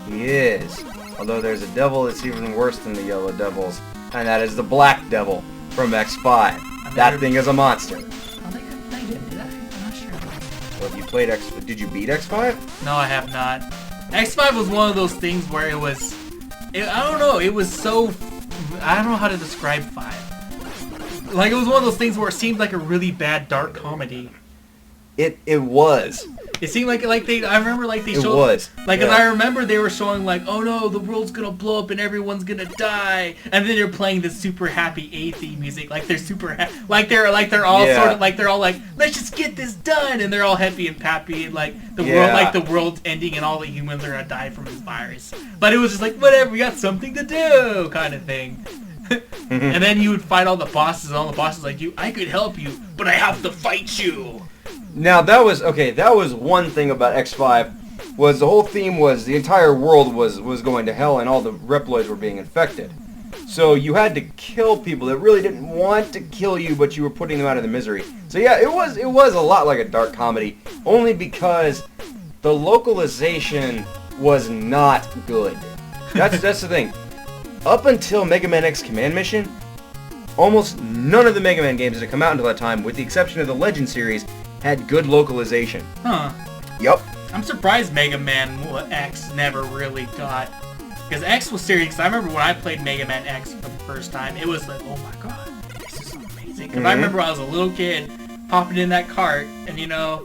he is. Although there's a devil that's even worse than the yellow devils, and that is the black devil from X5. That thing is a monster. I think I played it, did I? I'm not sure. Well, you played X5. Did you beat X5? No, I have not. X5 was one of those things where it was... I don't know, it was so... I don't know how to describe 5. Like, it was one of those things where it seemed like a really bad dark comedy. It was. It seemed like they. I remember like they showed. It was. Like, yeah. I remember they were showing like, oh no, the world's gonna blow up and everyone's gonna die, and then they're playing this super happy A theme music, like they're super like they're all sort of like they're all like, let's just get this done, and they're all happy and happy, and like the world's ending and all the humans are gonna die from this virus. But it was just like, whatever, we got something to do, kind of thing. And then you would fight all the bosses, and all the bosses like, I could help you, but I have to fight you. Now that was one thing about X5, was the whole theme was the entire world was going to hell and all the Reploids were being infected. So you had to kill people that really didn't want to kill you, but you were putting them out of their misery. So yeah, it was a lot like a dark comedy, only because the localization was not good. That's the thing. Up until Mega Man X Command Mission, almost none of the Mega Man games that had come out until that time, with the exception of the Legend series, had good localization. Huh. Yup. I'm surprised Mega Man X never really got... Because X was serious. I remember when I played Mega Man X for the first time, it was like, oh my god, this is amazing. Because I remember I was a little kid, popping in that cart, and yeah.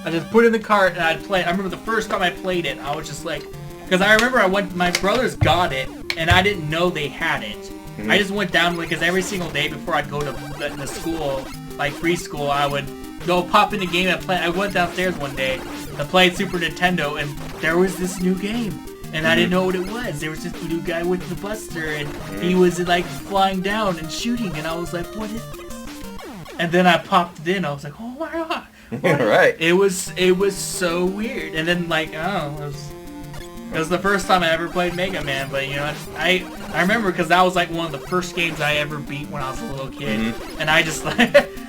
I just put it in the cart and I'd play. I remember the first time I played it, I was just like... Because I remember my brothers got it, and I didn't know they had it. I just went down, because every single day before I'd go to the school, like preschool, I would go pop in the game and play. I went downstairs one day to play Super Nintendo, and there was this new game, and I didn't know what it was. There was this new guy with the Buster, and he was like flying down and shooting, and I was like, what is this? And then I popped it in. I was like, oh my god! Right. It was so weird, and then like I don't know. It was the first time I ever played Mega Man, but I remember because that was like one of the first games I ever beat when I was a little kid, and I just like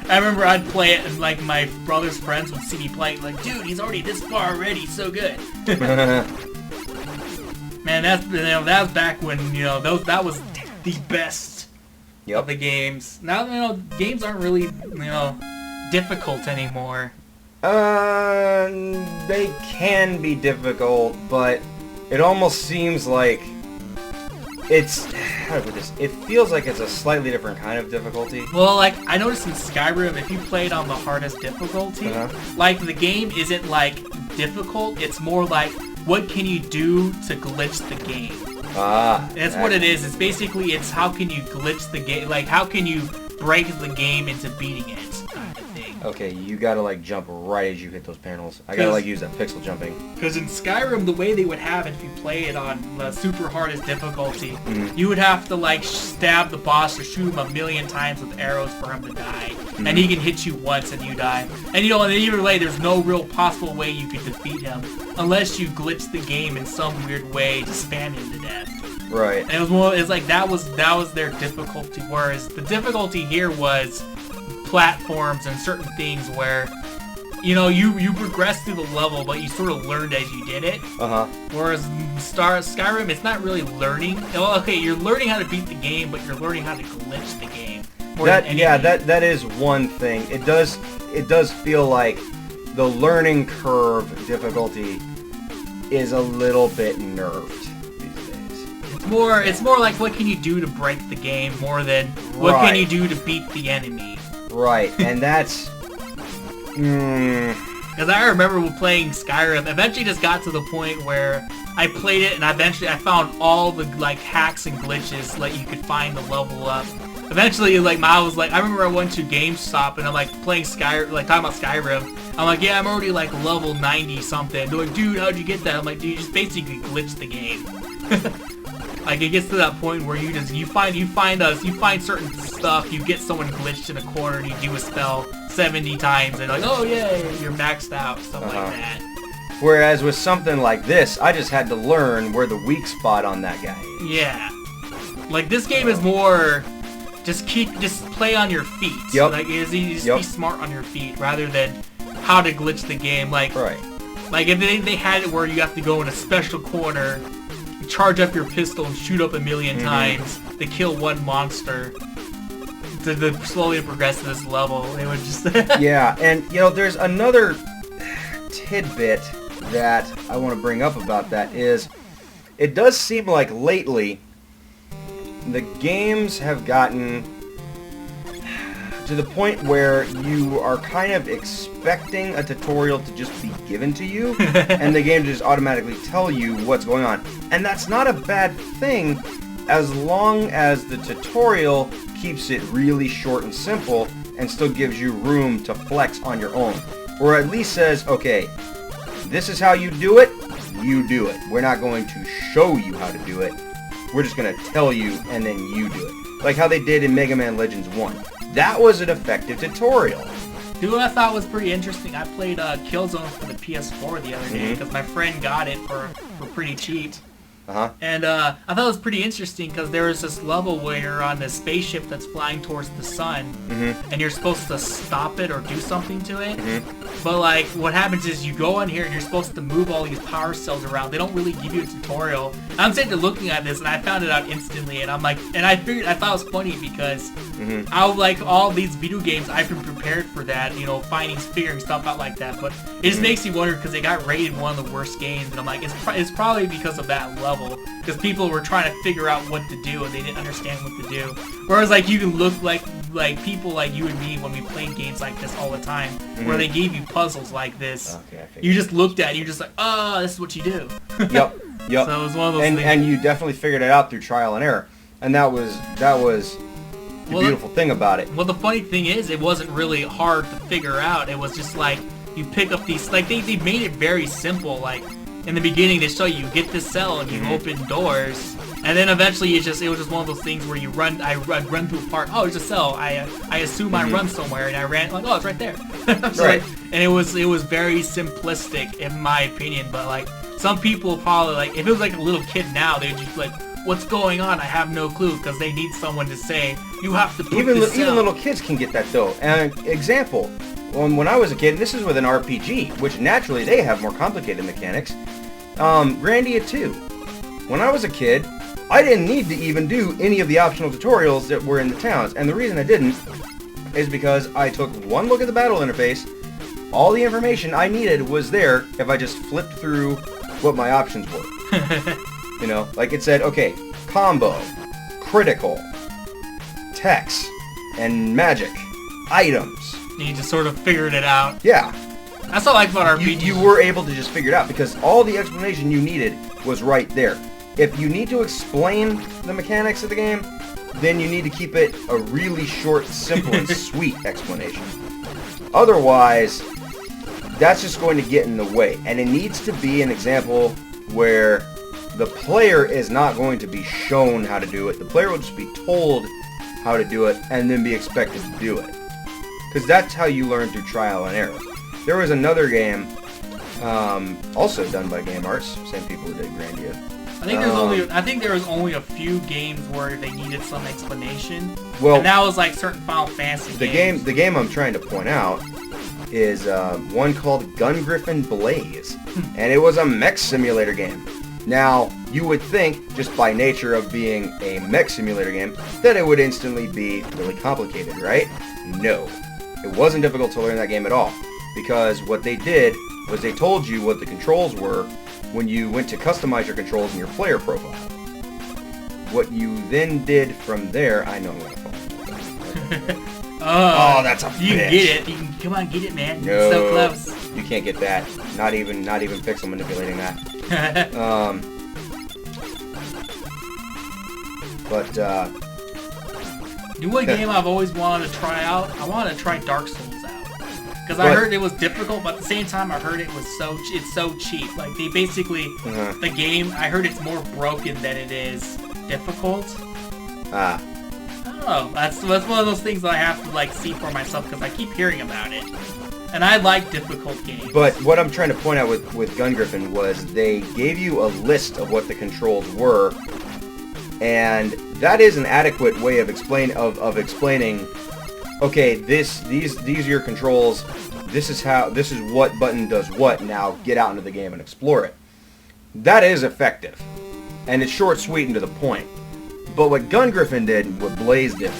I remember I'd play it and like my brother's friends would see me play it, like, dude, he's already this far already, so good. Man, that was back when that was the best of the games. Now games aren't really difficult anymore. They can be difficult, but it almost seems like how to put this? It feels like it's a slightly different kind of difficulty. Well, like, I noticed in Skyrim, if you played on the hardest difficulty, like, the game isn't, like, difficult, it's more like, what can you do to glitch the game? That's what it is. It's basically, how can you glitch the game, like, how can you break the game into beating it, kind of thing. Okay, you gotta like jump right as you hit those panels. I gotta like use that pixel jumping. Because in Skyrim, the way they would have it, if you play it on the super hardest difficulty, you would have to like stab the boss or shoot him a million times with arrows for him to die. And he can hit you once and you die. And you know, and either way, there's no real possible way you could defeat him unless you glitch the game in some weird way to spam him to death. Right. And it was more, it's like that was their difficulty, whereas the difficulty here was platforms and certain things where, you know, you progressed through the level, but you sort of learned as you did it. Whereas Skyrim, it's not really learning. Well, okay, you're learning how to beat the game, but you're learning how to glitch the game. That is one thing. It does feel like the learning curve difficulty is a little bit nerfed these days. It's more like what can you do to break the game more than what can you do to beat the enemy. Right, and that's... Because I remember playing Skyrim, eventually just got to the point where I played it and eventually I found all the like hacks and glitches that you could find to level up. Eventually, like, I remember I went to GameStop and I'm like playing Skyrim, like talking about Skyrim. I'm like, yeah, I'm already like level 90 something. They're like, dude, how'd you get that? I'm like, dude, you just basically glitch the game. Like, it gets to that point where you find certain stuff, you get someone glitched in a corner and you do a spell 70 times and like, oh yeah, you're maxed out, stuff like that. Whereas with something like this, I just had to learn where the weak spot on that guy is. Yeah. Like, this game is more just play on your feet. Yep. Like, be smart on your feet rather than how to glitch the game. Like, like if they had it where you have to go in a special corner, charge up your pistol and shoot up a million times to kill one monster to slowly progress to this level. It would just... Yeah, and you know, there's another tidbit that I want to bring up about that is it does seem like lately the games have gotten to the point where you are kind of expecting a tutorial to just be given to you and the game just automatically tell you what's going on. And that's not a bad thing as long as the tutorial keeps it really short and simple and still gives you room to flex on your own. Or at least says, okay, this is how you do it, you do it. We're not going to show you how to do it. We're just going to tell you and then you do it. Like how they did in Mega Man Legends 1. That was an effective tutorial. Dude, what I thought was pretty interesting, I played Killzone for the PS4 the other day because my friend got it for pretty cheap. And I thought it was pretty interesting because there was this level where you're on this spaceship that's flying towards the sun, and you're supposed to stop it or do something to it. But like, what happens is you go in here and you're supposed to move all these power cells around. They don't really give you a tutorial. I'm sitting there looking at this and I found it out instantly, and I'm like, and I thought it was funny because I like all these video games I've been prepared for that, you know, figuring stuff out like that. But it just makes me wonder because they got rated one of the worst games, and I'm like, it's probably because of that level. Because people were trying to figure out what to do and they didn't understand what to do. Whereas like you can look like people like you and me when we played games like this all the time, where they gave you puzzles like this. You just looked at it and you're just like, oh, this is what you do. Yep. So it was one of those things. And you definitely figured it out through trial and error. And that was the beautiful thing about it. Well, the funny thing is, it wasn't really hard to figure out. It was just like, you pick up these, like they made it very simple. Like, in the beginning, they show you get this cell and you open doors, and then eventually it was just one of those things where you run. I run through a park. Oh, there's a cell. I assume I run somewhere, and I ran like, oh, it's right there. Right. And it was very simplistic in my opinion. But like some people probably like if it was like a little kid now, they'd just be like, what's going on? I have no clue because they need someone to say you have to. Put this cell. Even little kids can get that though. Example. When I was a kid, this is with an RPG, which naturally they have more complicated mechanics. Grandia 2. When I was a kid, I didn't need to even do any of the optional tutorials that were in the towns. And the reason I didn't is because I took one look at the battle interface. All the information I needed was there if I just flipped through what my options were. You know, like it said, okay, combo, critical, text, and magic, items. You just sort of figured it out. Yeah. That's what I like about RPGs. You were able to just figure it out because all the explanation you needed was right there. If you need to explain the mechanics of the game, then you need to keep it a really short, simple, and sweet explanation. Otherwise, that's just going to get in the way. And it needs to be an example where the player is not going to be shown how to do it. The player will just be told how to do it and then be expected to do it. Because that's how you learn through trial and error. There was another game, also done by Game Arts, same people who did Grandia. I think there was only a few games where they needed some explanation. Well, and that was like certain Final Fantasy games. The game I'm trying to point out is one called Gun Griffin Blaze, and it was a mech simulator game. Now, you would think, just by nature of being a mech simulator game, that it would instantly be really complicated, right? No. It wasn't difficult to learn that game at all, because what they did was they told you what the controls were when you went to customize your controls in your player profile. What you then did from there, I know I'm going to fall. Oh, that's a bitch. You can get it. Come on, get it, man. No, It's so close. You can't get that. Not even pixel manipulating that. The one game I've always wanted to try out, I wanted to try Dark Souls out. Because I heard it was difficult, but at the same time I heard it was it's so cheap. Like, they basically, the game, I heard it's more broken than it is difficult. I don't know. That's one of those things that I have to, like, see for myself, because I keep hearing about it. And I like difficult games. But what I'm trying to point out with Gun Griffin was they gave you a list of what the controls were, and that is an adequate way of explaining. Okay, these are your controls. This is what button does what. Now get out into the game and explore it. That is effective, and it's short, sweet, and to the point. But what Gun Griffin did, what Blaze did,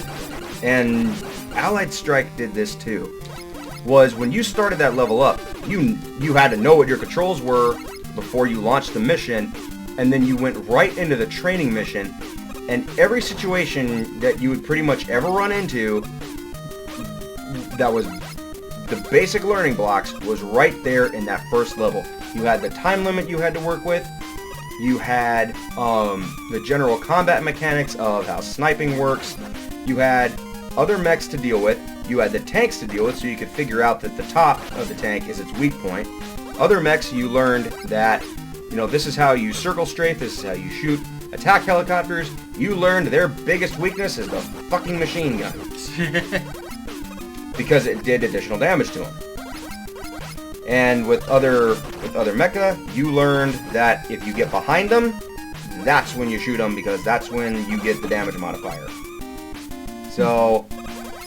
and Allied Strike did this too, was when you started that level up, you had to know what your controls were before you launched the mission, and then you went right into the training mission, and every situation that you would pretty much ever run into that was the basic learning blocks was right there in that first level. You had the time limit you had to work with, you had the general combat mechanics of how sniping works, you had other mechs to deal with, you had the tanks to deal with, so you could figure out that the top of the tank is its weak point. Other mechs, you learned that, this is how you circle strafe, this is how you shoot attack helicopters. You learned their biggest weakness is the fucking machine gun. Because it did additional damage to them. And with other mecha, you learned that if you get behind them, that's when you shoot them, because that's when you get the damage modifier. So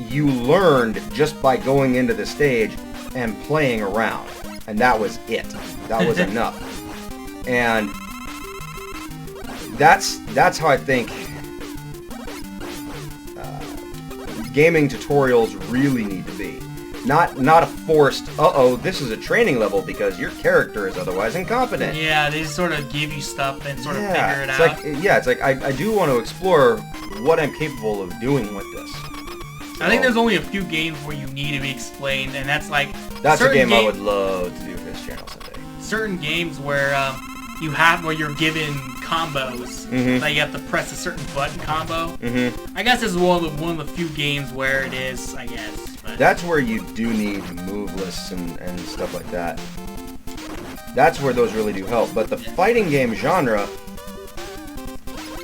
you learned just by going into the stage and playing around, and that was it. That was enough. And that's how I think gaming tutorials really need to be. Not a forced, this is a training level because your character is otherwise incompetent. Yeah, they just sort of give you stuff and sort of figure it out. It's like I do want to explore what I'm capable of doing with this. I think there's only a few games where you need to be explained, and that's like... That's a game I would love to do for this channel someday. Certain games where where you're given combos, like you have to press a certain button combo. I guess this is one of the few games where it is, I guess. But that's where you do need move lists and stuff like that. That's where those really do help. But the fighting game genre,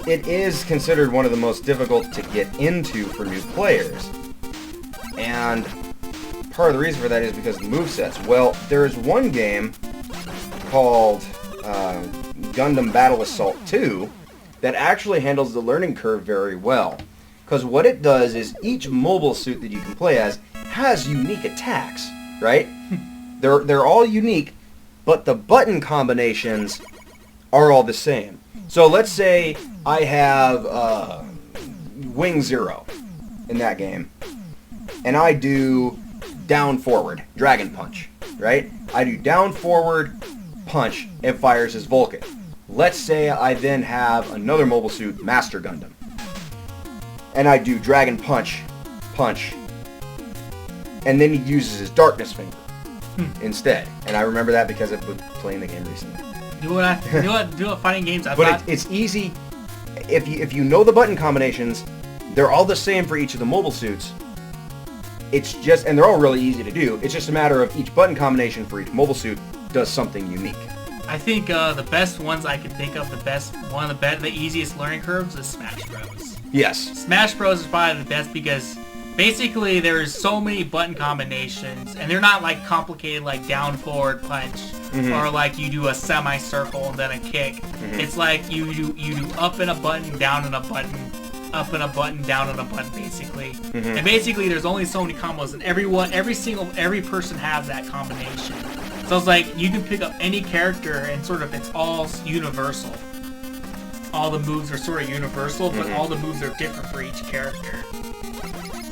it is considered one of the most difficult to get into for new players. And part of the reason for that is because of the movesets. Well, there is one game called Gundam Battle Assault 2 that actually handles the learning curve very well. Because what it does is each mobile suit that you can play as has unique attacks, right? They're all unique, but the button combinations are all the same. So let's say I have Wing Zero in that game, and I do down forward, Dragon Punch, right? I do down forward, punch, it fires as Vulcan. Let's say I then have another mobile suit, Master Gundam, and I do Dragon Punch, punch, and then he uses his Darkness Finger instead. And I remember that because I've been playing the game recently. Do what fighting games I But thought... it's easy if you know the button combinations. They're all the same for each of the mobile suits. It's just, and they're all really easy to do. It's just a matter of each button combination for each mobile suit does something unique. I think the best ones I can think of, the easiest learning curves is Smash Bros. Yes. Smash Bros is probably the best because basically there's so many button combinations, and they're not like complicated like down, forward, punch, or like you do a semicircle and then a kick. It's like you do up and a button, down and a button, up and a button, down and a button, basically. And basically there's only so many combos, and every person has that combination. So it's like you can pick up any character and sort of it's all universal. All the moves are sort of universal, but all the moves are different for each character.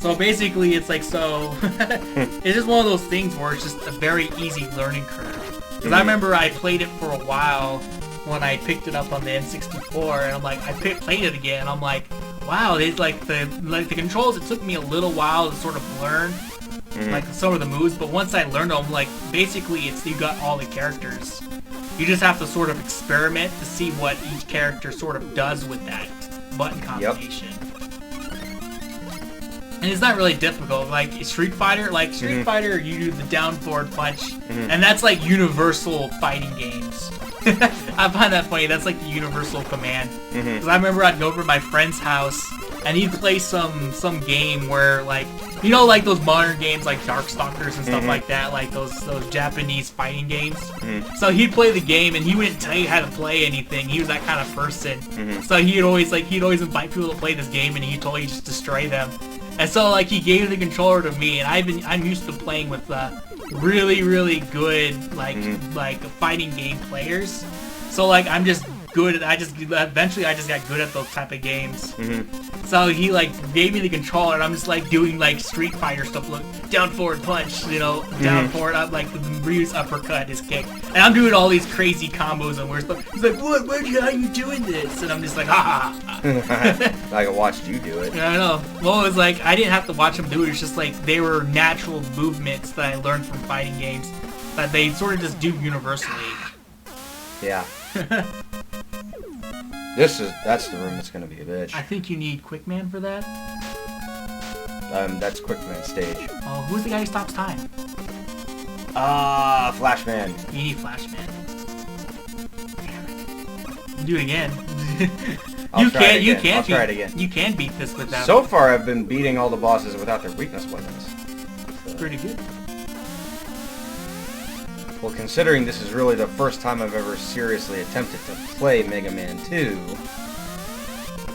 So basically it's like it's just one of those things where it's just a very easy learning curve. Because I remember I played it for a while when I picked it up on the N64, and I'm like, I played it again, and I'm like, wow, it's like the controls. It took me a little while to sort of learn like some of the moves, but once I learned them, like basically you got all the characters. You just have to sort of experiment to see what each character sort of does with that button combination. And it's not really difficult. Like Street Fighter, Fighter, you do the down forward punch, and that's like universal fighting games. I find that funny. That's like the universal command. Because I remember I'd go over to my friend's house, and he'd play some game where like, you know, like those modern games like Darkstalkers and stuff like that, like those Japanese fighting games. So he'd play the game, and he wouldn't tell you how to play anything. He was that kind of person. So he'd always invite people to play this game, and he'd totally just destroy them. And so like he gave the controller to me, and I'm used to playing with really, really good like fighting game players. So like I'm just good. Eventually I just got good at those type of games. So he like gave me the controller, and I'm just like doing like Street Fighter stuff. Look, down forward punch, you know, down forward up, like the Ryu's uppercut, his kick, and I'm doing all these crazy combos and weird stuff. He's like, what? How are you doing this? And I'm just like, ha ha. Like I watched you do it. I know. Well, it was like I didn't have to watch them do it. It's just like they were natural movements that I learned from fighting games that they sort of just do universally. Yeah. That's the room that's gonna be a bitch. I think you need Quickman for that. That's Quickman stage. Oh, who's the guy who stops time? Flashman. You need Flashman. Do it again. I'll try it again. You can beat this without. So far, I've been beating all the bosses without their weakness weapons. So. Pretty good. Well, considering this is really the first time I've ever seriously attempted to play Mega Man 2,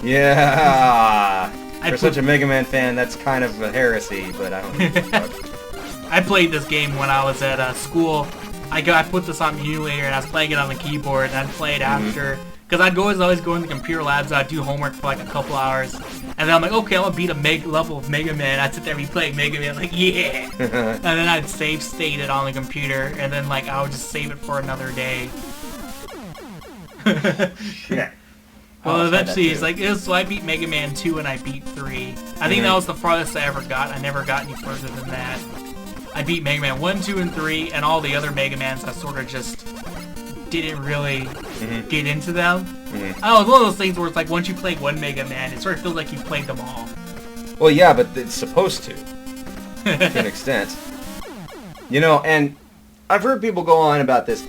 yeah, for such a Mega Man fan, that's kind of a heresy, but I don't know what the fuck. I played this game when I was at school. I put this on emulator, and I was playing it on the keyboard, and I'd play it after. Because I'd always go in the computer labs, I'd do homework for like a couple hours, and then I'm like, okay, I'm gonna beat a level of Mega Man. I'd sit there and play Mega Man, like, yeah! And then I'd save state it on the computer, and then like I would just save it for another day. Yeah. Well, eventually it's like, so I beat Mega Man 2 and I beat 3. I think that was the farthest I ever got. I never got any further than that. I beat Mega Man 1, 2, and 3, and all the other Mega Mans I sort of just didn't really get into them. I don't know, it's one of those things where it's like once you play one Mega Man, it sort of feels like you played them all. Well, yeah, but it's supposed to an extent. You know, and I've heard people go on about this.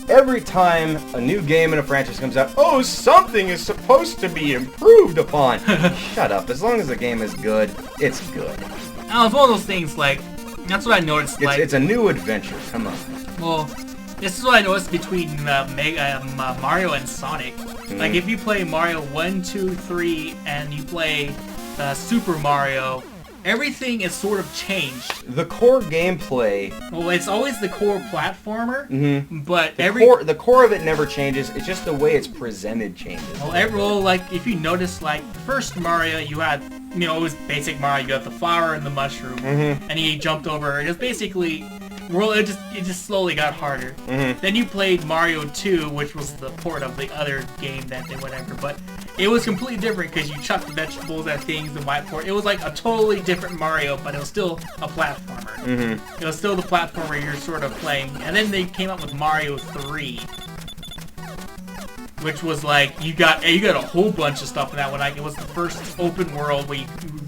Every time a new game in a franchise comes out, oh, something is supposed to be improved upon. Shut up. As long as the game is good, it's good. Oh, it's one of those things, like, that's what I noticed. It's a new adventure. Come on. Well, this is what I noticed between Mario and Sonic. Like, if you play Mario 1, 2, 3, and you play Super Mario, everything is sort of changed. The core gameplay... Well, it's always the core platformer, but the core of it never changes. It's just the way it's presented changes. Well, like, if you notice, like, the first Mario, you had, you know, it was basic Mario. You got the flower and the mushroom, and he jumped over. It was basically... Well, it just slowly got harder. Then you played Mario 2, which was the port of the other game that did whatever, but it was completely different because you chucked vegetables at things and white port. It was like a totally different Mario, but it was still a platformer. It was still the platformer you're sort of playing. And then they came up with Mario 3, which was like you got a whole bunch of stuff in that one. Like it was the first open world where you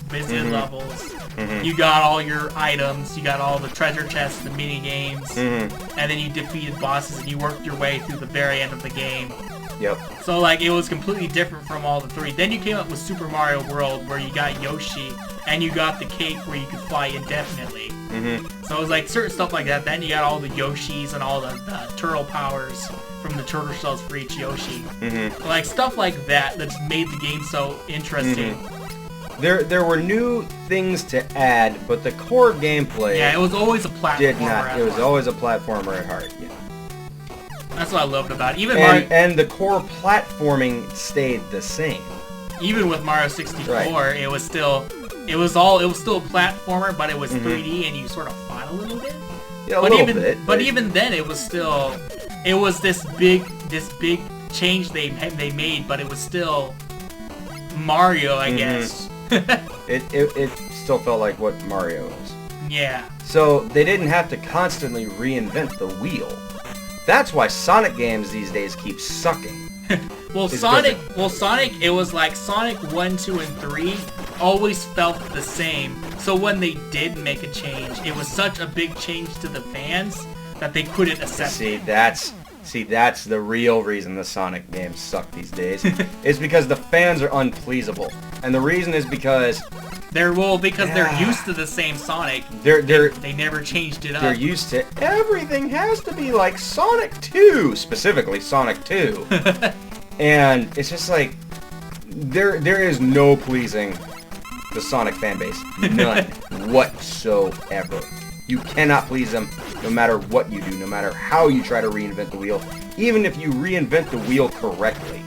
visited levels. You got all your items, you got all the treasure chests, the mini games, and then you defeated bosses and you worked your way through the very end of the game. Yep. So like it was completely different from all the three. Then you came up with Super Mario World where you got Yoshi and you got the cake where you could fly indefinitely. So it was like certain stuff like that. Then you got all the Yoshis and all the turtle powers from the turtle shells for each Yoshi. Like stuff like that that's made the game so interesting. There were new things to add, but the core gameplay it was always a platformer. Did not. It was always a platformer at heart. Yeah. That's what I loved about it. Even and the core platforming stayed the same. Even with Mario 64, it was still a platformer, but it was 3D and you sort of fought a little bit. Yeah, a little bit. But even then, it was this big change they made, but it was still Mario, I guess. It still felt like what Mario is. Yeah. So they didn't have to constantly reinvent the wheel. That's why Sonic games these days keep sucking. Sonic, it was like Sonic 1, 2, and 3 always felt the same. So when they did make a change, it was such a big change to the fans that they couldn't accept it. That's the real reason the Sonic games suck these days. Is because the fans are unpleasable. And the reason is because they're used to the same Sonic. They never changed it up. They're used to everything has to be like Sonic 2, specifically Sonic 2. And it's just like there is no pleasing the Sonic fan base. None whatsoever. You cannot please them no matter what you do, no matter how you try to reinvent the wheel, even if you reinvent the wheel correctly.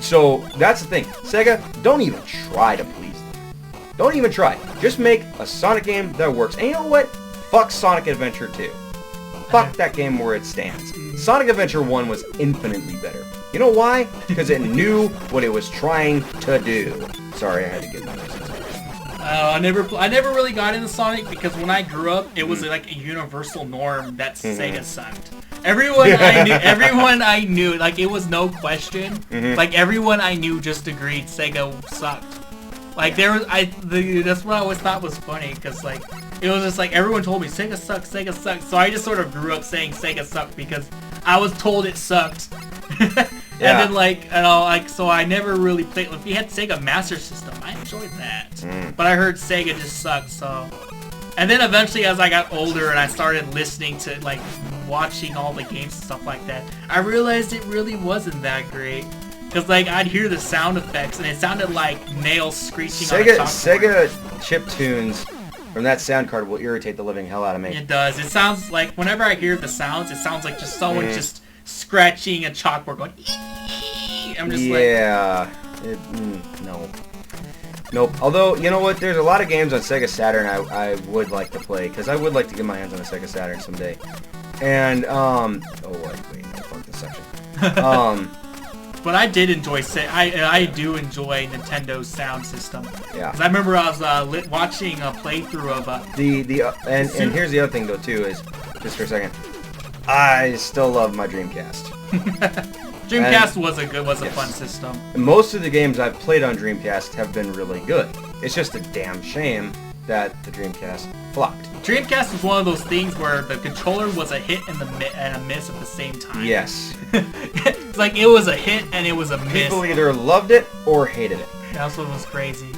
So that's the thing. Sega, don't even try to please them. Don't even try. Just make a Sonic game that works. And you know what? Fuck Sonic Adventure 2. Fuck that game where it stands. Sonic Adventure 1 was infinitely better. You know why? Because it knew what it was trying to do. Sorry, I had to get my message. I never really got into Sonic because when I grew up, it was like a universal norm that Sega sucked. Everyone I knew, like it was no question. Like everyone I knew just agreed Sega sucked. Like that's what I always thought was funny because like it was just like everyone told me Sega sucks, Sega sucks. So I just sort of grew up saying Sega sucked because I was told it sucked. And then so I never really played. If you had Sega Master System, I enjoyed that. But I heard Sega just sucked, so. And then eventually, as I got older and I started listening to like watching all the games and stuff like that, I realized it really wasn't that great. Cause like I'd hear the sound effects and it sounded like nails screeching on a chalkboard. Sega chip tunes from that sound card will irritate the living hell out of me. It does. It sounds like whenever I hear the sounds, it sounds like just someone just scratching a chalkboard going Eee! I'm just no. Nope. Although, you know what? There's a lot of games on Sega Saturn I would like to play, because I would like to get my hands on a Sega Saturn someday. And, wait, no, fuck this section. But I did enjoy, I do enjoy Nintendo's sound system. Yeah. Because I remember I was watching a playthrough of and here's the other thing, though, too, is, just for a second, I still love my Dreamcast. Dreamcast was a fun system. Most of the games I've played on Dreamcast have been really good. It's just a damn shame that the Dreamcast flopped. Dreamcast was one of those things where the controller was a hit and a miss at the same time. Yes. It's like it was a hit and it was a miss. People either loved it or hated it. That's what was crazy.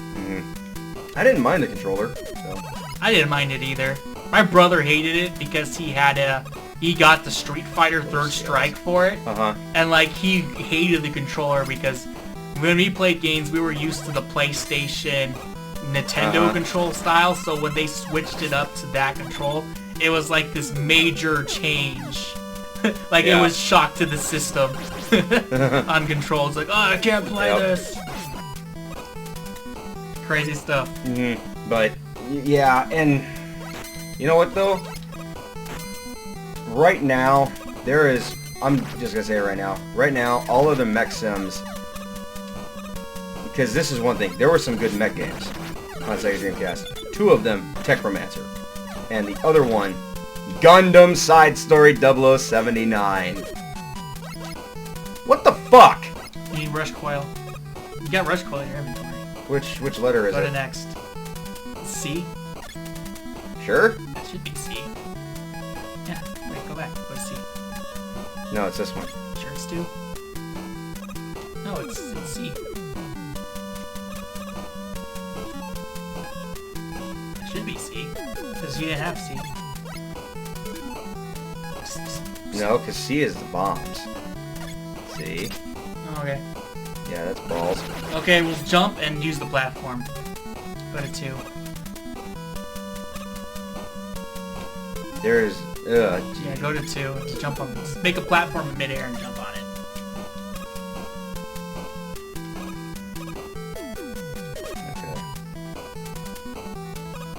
I didn't mind the controller. So. I didn't mind it either. My brother hated it because he got the Street Fighter Third Strike for it. And like he hated the controller because when we played games, we were used to the PlayStation Nintendo control style, so when they switched it up to that control, it was like this major change. It was shock to the system on controls. Like, oh, I can't play this. Crazy stuff. But yeah, and you know what though? Right now, I'm just gonna say it right now. Right now, all of the mech sims, because this is one thing, there were some good mech games on Sega Dreamcast. Two of them, Techromancer, and the other one, Gundam Side Story 0079. What the fuck? You need Rush Coil. You got Rush Coil in your inventory. Which letter is it? Go to next. C? Sure? That should be C. Yeah, wait, go back. Go to C. No, it's this one. Sure it's 2? No, it's C. It should be C. Because you didn't have C. No, because C is the bombs. See? Oh, okay. Yeah, that's balls. Okay, we'll jump and use the platform. Go to 2. There's... Yeah, go to 2. Just jump on. Just make a platform in midair and jump on it. Okay.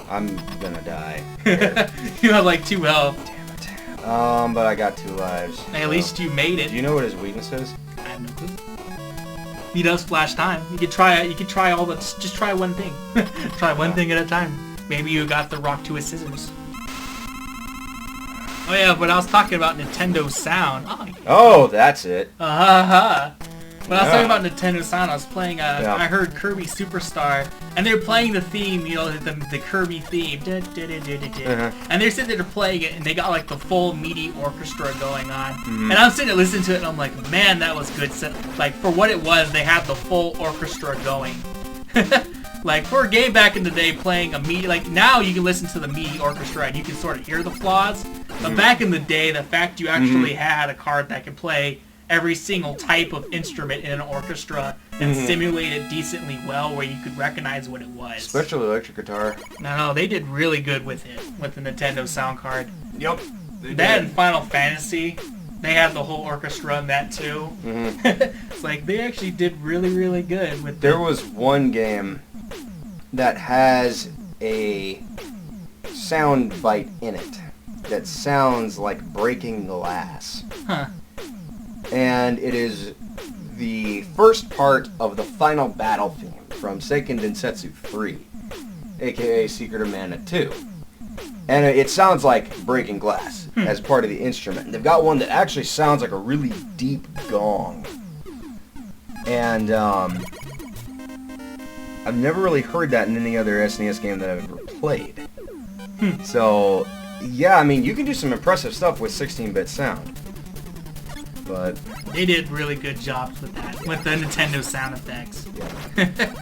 I'm gonna die. You have like 2 health. Damn it. But I got 2 lives. Hey, at least you made it. Do you know what his weakness is? I have no clue. He does flash time. You could try. You could try all the. Just try one thing. Try one thing at a time. Maybe you got the rock to his scissors. Oh yeah, but I was talking about Nintendo Sound. Oh, that's it. When I was talking about Nintendo Sound, I was playing. I heard Kirby Superstar, and they were playing the theme. You know, the Kirby theme. And they're sitting there playing it, and they got like the full MIDI orchestra going on. And I'm sitting there listening to it, and I'm like, man, that was good. Like for what it was, they had the full orchestra going. Like for a game back in the day, playing a MIDI, like now you can listen to the MIDI orchestra and you can sort of hear the flaws. But back in the day, the fact you actually had a card that could play every single type of instrument in an orchestra and simulate it decently well, where you could recognize what it was. Especially electric guitar. No, they did really good with it with the Nintendo Sound card. Yep. That and Final Fantasy, they had the whole orchestra in that too. It's like they actually did really, really good with. There was one game that has a sound bite in it that sounds like breaking glass. Huh. And it is the first part of the final battle theme from Seiken Densetsu 3, aka Secret of Mana 2. And it sounds like breaking glass as part of the instrument. And they've got one that actually sounds like a really deep gong. And I've never really heard that in any other SNES game that I've ever played. So, yeah, I mean, you can do some impressive stuff with 16-bit sound. But they did really good jobs with that, with the Nintendo sound effects. Yeah.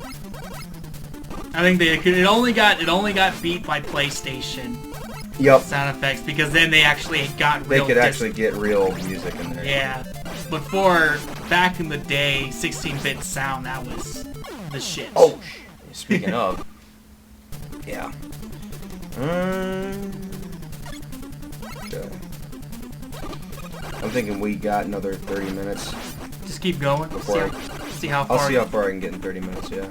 I think it only got beat by PlayStation. Yep. Sound effects, because then they actually got real. They could actually get real music in there. Yeah. Before, back in the day, 16-bit sound, that was the shit. Oh, speaking of, yeah. Okay. I'm thinking we got another 30 minutes. Just keep going. See how far. I'll see how far I can get in 30 minutes, yeah.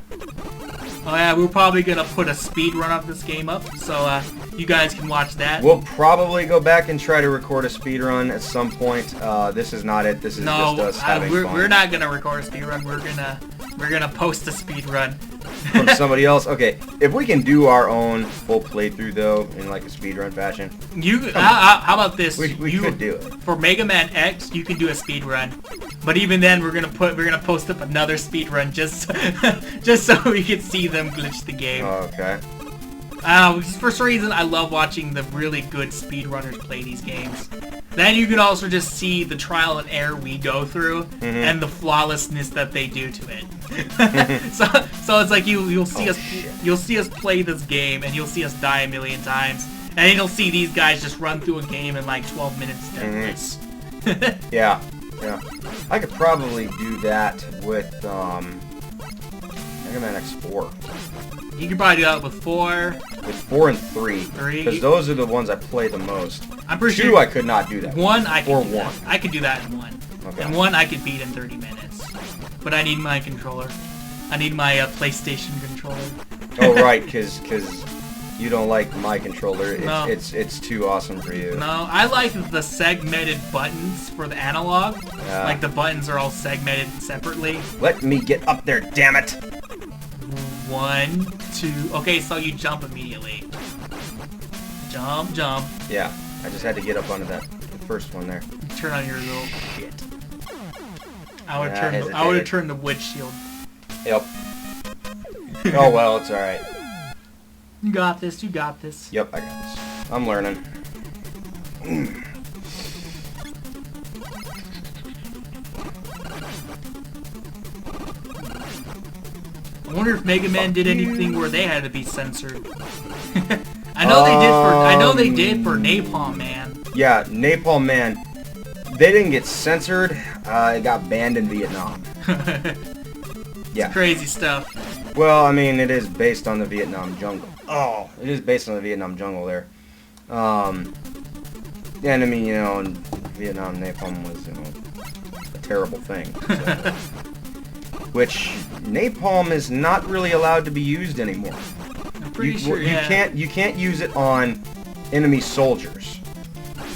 Oh yeah, we're probably gonna put a speed run of this game up, so you guys can watch that. We'll probably go back and try to record a speed run at some point. This is not it. This is just us having fun. We're not gonna record a speed run. We're gonna post a speed run from somebody else. Okay, if we can do our own full playthrough though, in like a speedrun fashion. How about this? We could do it. For Mega Man X, you can do a speed run, but even then, we're gonna post up another speed run just so we can see them glitch the game. Oh, okay. For some reason, I love watching the really good speedrunners play these games. Then you can also just see the trial and error we go through and the flawlessness that they do to it. so it's like you'll see us play this game and you'll see us die a million times, and then you'll see these guys just run through a game in like 12 minutes deathless. Yeah. I could probably do that with Mega Man X4. You could probably do that with 4. With 4 and 3. Because those are the ones I play the most. I'm pretty 2 sure. I could not do that. 1 I could do 1. that. I could do that in 1. Okay. And 1 I could beat in 30 minutes. But I need my controller. I need my PlayStation controller. Oh right, because you don't like my controller. No. It's too awesome for you. No, I like the segmented buttons for the analog. Yeah. Like the buttons are all segmented separately. Let me get up there, damn it! 1, 2. Okay, so you jump immediately. Jump. Yeah, I just had to get up onto the first one there. Turn on your little shit. I would have turned the wood shield. Yep. Oh well, it's alright. You got this. You got this. Yep, I got this. I'm learning. I wonder if Mega Man did anything where they had to be censored. I know they did for. I know they did for Napalm Man. Yeah, Napalm Man. They didn't get censored. It got banned in Vietnam. Yeah. Crazy stuff. Well, I mean, it is based on the Vietnam jungle. Oh, it is based on the Vietnam jungle there. And I mean, you know, in Vietnam, napalm was, you know, a terrible thing. So. Which napalm is not really allowed to be used anymore. I'm pretty sure. Yeah. You can't use it on enemy soldiers,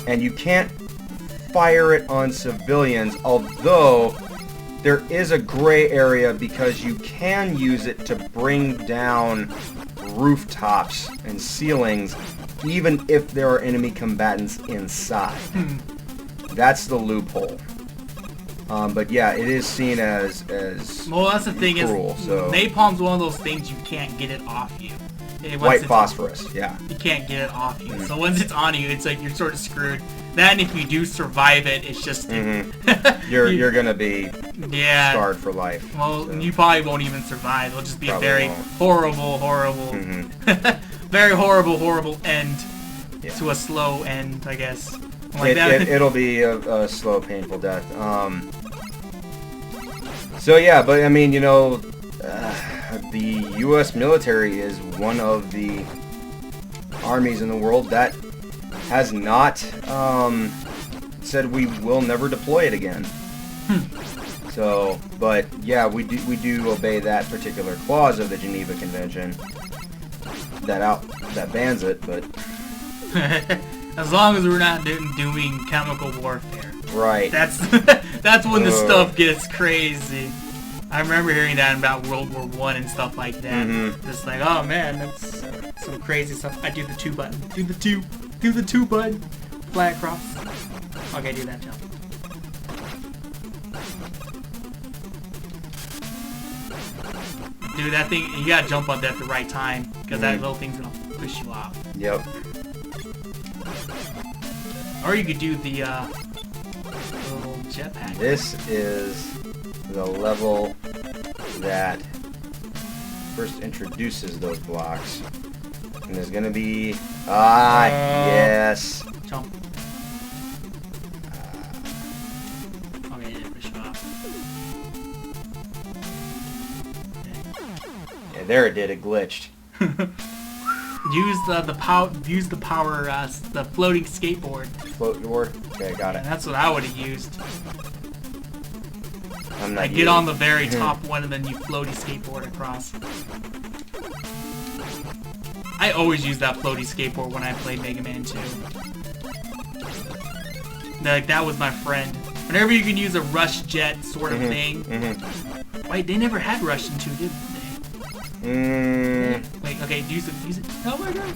and you can't fire it on civilians. Although there is a gray area because you can use it to bring down rooftops and ceilings, even if there are enemy combatants inside. That's the loophole. But yeah, it is seen as well, that's the thing cruel, is, so. napalm's one of those things you can't get it off you. White phosphorus, yeah. You can't get it off you. So once it's on you, it's like you're sort of screwed. Then if you do survive it, it's just you're gonna be yeah scarred for life. Well, so. you probably won't even survive. It'll just be Probably a very horrible, very horrible end to a slow end, I guess. Like it'll be a slow, painful death. So yeah, but I mean, you know, the U.S. military is one of the armies in the world that has not said we will never deploy it again. So, but yeah, we do obey that particular clause of the Geneva Convention that bans it, but as long as we're not doing chemical warfare. Right. That's when the stuff gets crazy. I remember hearing that about World War I and stuff like that. Just like, oh man, that's some crazy stuff. I do the 2 button. Do the 2 button. Fly across. Okay, do that jump. Dude, that thing, you gotta jump on that at the right time, because that little thing's gonna push you off. Yep. Or you could do the little jetpack. This is the level that first introduces those blocks. And there's gonna be... yes! Jump. Okay, yeah, push it off. Yeah, there it did, it glitched. Use the power, the floating skateboard. Float board? Okay, got it. That's what I would have used. I'm not Get on the very top one and then you floaty skateboard across. I always use that floaty skateboard when I played Mega Man 2. Like, that was my friend. Whenever you can use a rush jet sort of thing. Wait, they never had rush in 2, did they? Wait, okay, use it. Oh my god.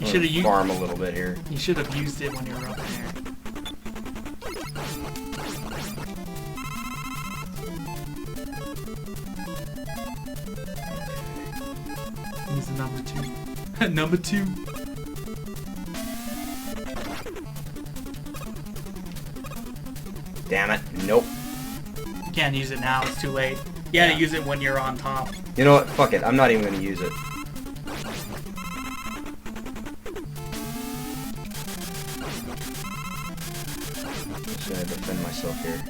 You should have used. Farm a little bit here. You should have used it when you were up there. Use the number 2. Number 2. Damn it. Nope. You can't use it now, it's too late. You gotta use it when you're on top. You know what? Fuck it. I'm not even gonna use it. I'm just gonna defend myself here.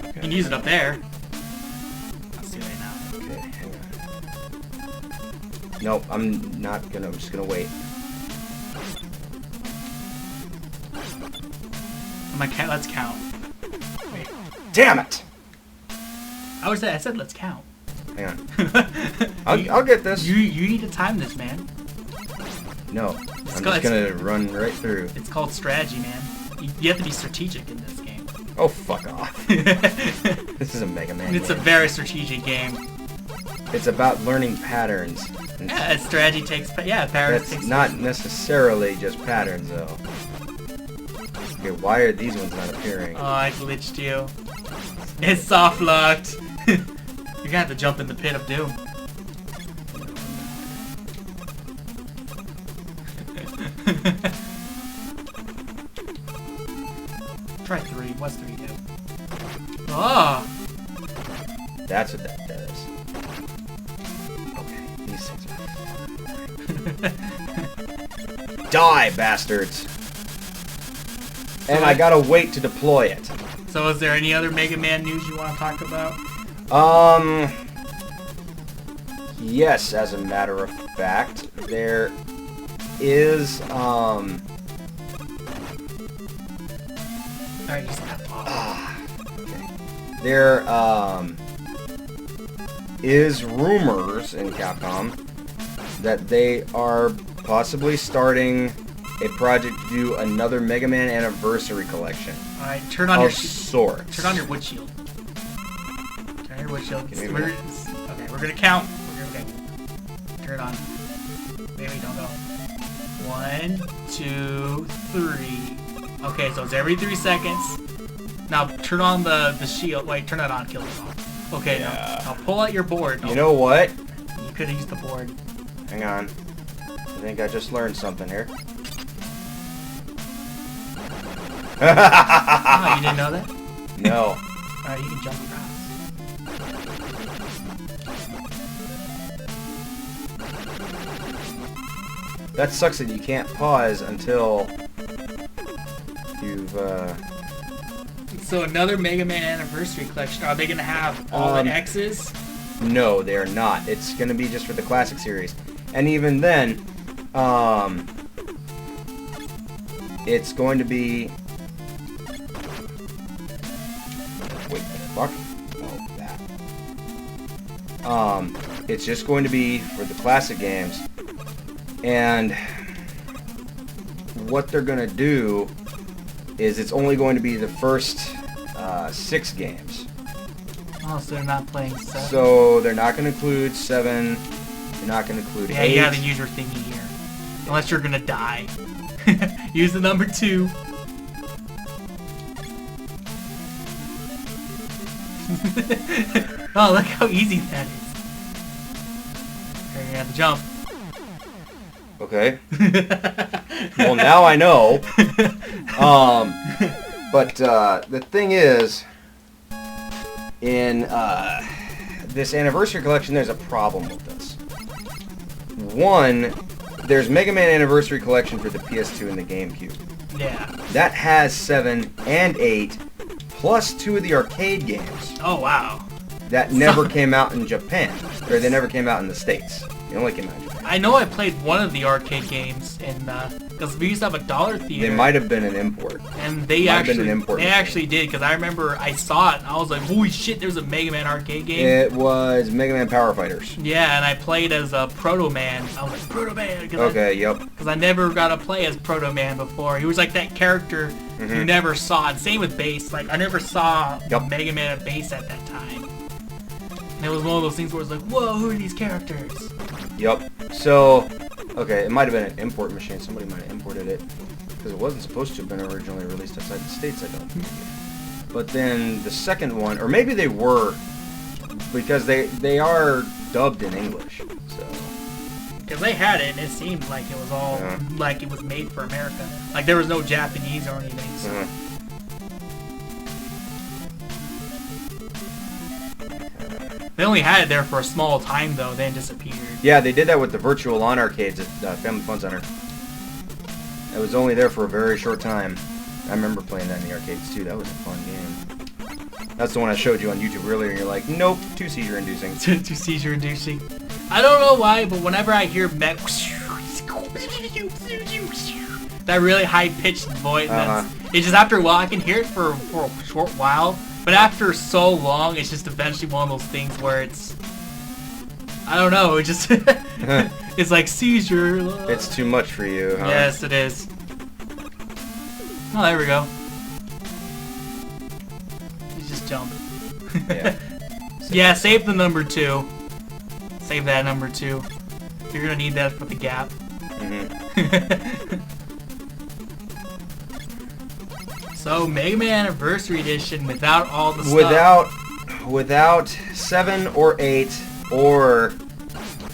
You can use it up there. That's too late now. Okay, hang on. Nope, I'm not gonna. I'm just gonna wait. Let's count. Wait. Damn it! I said let's count. Hang on. I'll get this. You need to time this, man. No, I'm just gonna run right through. It's called strategy, man. You have to be strategic in this game. Oh, fuck off. This is a Mega Man It's game. a very strategic game. It's about learning patterns. Yeah, strategy takes... Yeah, patterns That's takes... not necessarily just patterns, though. Okay, why are these ones not appearing? Oh, I glitched you. It's soft locked. You're gonna have to jump in the pit of doom. Try 3. What's 3 do? Oh! That's what that does. Okay, these things are... Die, bastards! And I gotta wait to deploy it. So is there any other Mega Man news you want to talk about? Yes, as a matter of fact, there is, Alright, you stop. okay. There, is rumors in Capcom that they are possibly starting a project to do another Mega Man Anniversary Collection. Alright, turn on your sorts. Turn on your wood shield. Turn on your wood shield. Give me a Okay, minute. we're gonna count. Okay. Turn it on. Maybe don't go. 1, 2, 3. Okay, so it's every 3 seconds. Now turn on the shield. Wait, turn that on. Kill it off. Okay, Yeah. now pull out your board. You know what? You could have used the board. Hang on. I think I just learned something here. Oh, you didn't know that? No. Alright, you can jump across. That sucks that you can't pause until you've, So another Mega Man Anniversary Collection. Are they gonna have all the X's? No, they are not. It's gonna be just for the classic series. And even then, it's going to be... Wait, the fuck? Oh, that. It's just going to be for the classic games. And what they're gonna do is it's only going to be the first 6 games. Oh, so they're not playing 7. So they're not going to include 7. They're not going to include 8. Yeah, you gotta use your thingy here. Unless you're gonna die. Use the number 2. Oh, look how easy that is. Okay, you have to jump. Okay. Well, now I know. But the thing is, in this Anniversary Collection, there's a problem with this. One, there's Mega Man Anniversary Collection for the PS2 and the GameCube. Yeah. That has 7 and 8, plus 2 of the arcade games Oh, wow. that never came out in Japan. Or they never came out in the States. They only came out in Japan. I know I played one of the arcade games in, because we used to have a dollar theater. They might have been an import. And they Might have been an import machine. actually did, because I remember I saw it and I was like, holy shit, there's a Mega Man arcade game. It was Mega Man Power Fighters. Yeah, and I played as a Proto Man. I was like, Proto Man! Okay, yep. Because I never got to play as Proto Man before. He was like that character you never saw. And same with Bass. Like, I never saw Mega Man and Bass at that time. And it was one of those things where it's like, whoa, who are these characters? Yep. So, okay, it might have been an import machine. Somebody might have imported it. Because it wasn't supposed to have been originally released outside the States, I don't think. But then the second one, or maybe they were, because they are dubbed in English. So. Because they had it, and it seemed like it was all, like it was made for America. Like there was no Japanese or anything, so. They only had it there for a small time, though, then disappeared. Yeah, they did that with the Virtual On arcades at Family Fun Center. It was only there for a very short time. I remember playing that in the arcades, too. That was a fun game. That's the one I showed you on YouTube earlier, and you're like, nope, too seizure-inducing. Too seizure-inducing. I don't know why, but whenever I hear that really high-pitched voice, it's just after a while, I can hear it for a short while, but after so long, it's just eventually one of those things where it's, I don't know, it just, it's like seizure. It's too much for you, huh? Yes, it is. Oh, there we go. You just jump. Yeah. Yeah, save the number 2. Save that number 2. You're gonna need that for the gap. So Mega Man Anniversary Edition without all the stuff. Without 7 or 8 or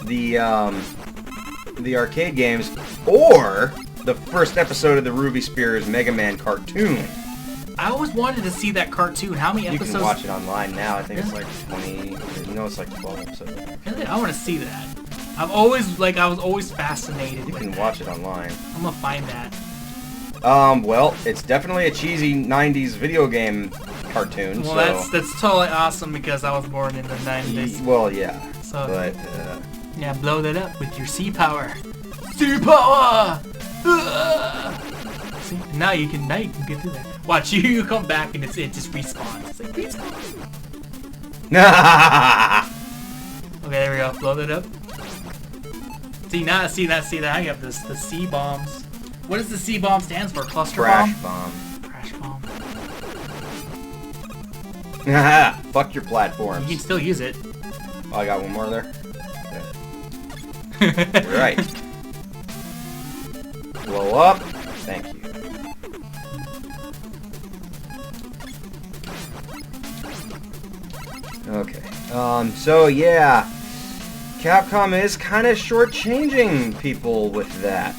the arcade games or the first episode of the Ruby Spears Mega Man cartoon. I always wanted to see that cartoon. How many episodes? You can watch it online now. I think it's like 20. No, it's like 12 episodes. Really? I want to see that. I was always fascinated. You can watch it online. I'm gonna find that. Well, it's definitely a cheesy 90s video game cartoon. Well, that's totally awesome because I was born in the 90s. Well, yeah. So, but yeah, blow that up with your sea power. Sea power! See, now you can get through that. Watch, you come back and it just respawns. It's like, respawn. Okay, there we go. Blow that up. See that. I have the C bombs. What does the C bomb stands for? Cluster Crash bomb? Crash bomb. Fuck your platforms. You can still use it. Oh, I got one more there. Okay. Right. Blow up. Thank you. Okay. So yeah, Capcom is kind of shortchanging people with that.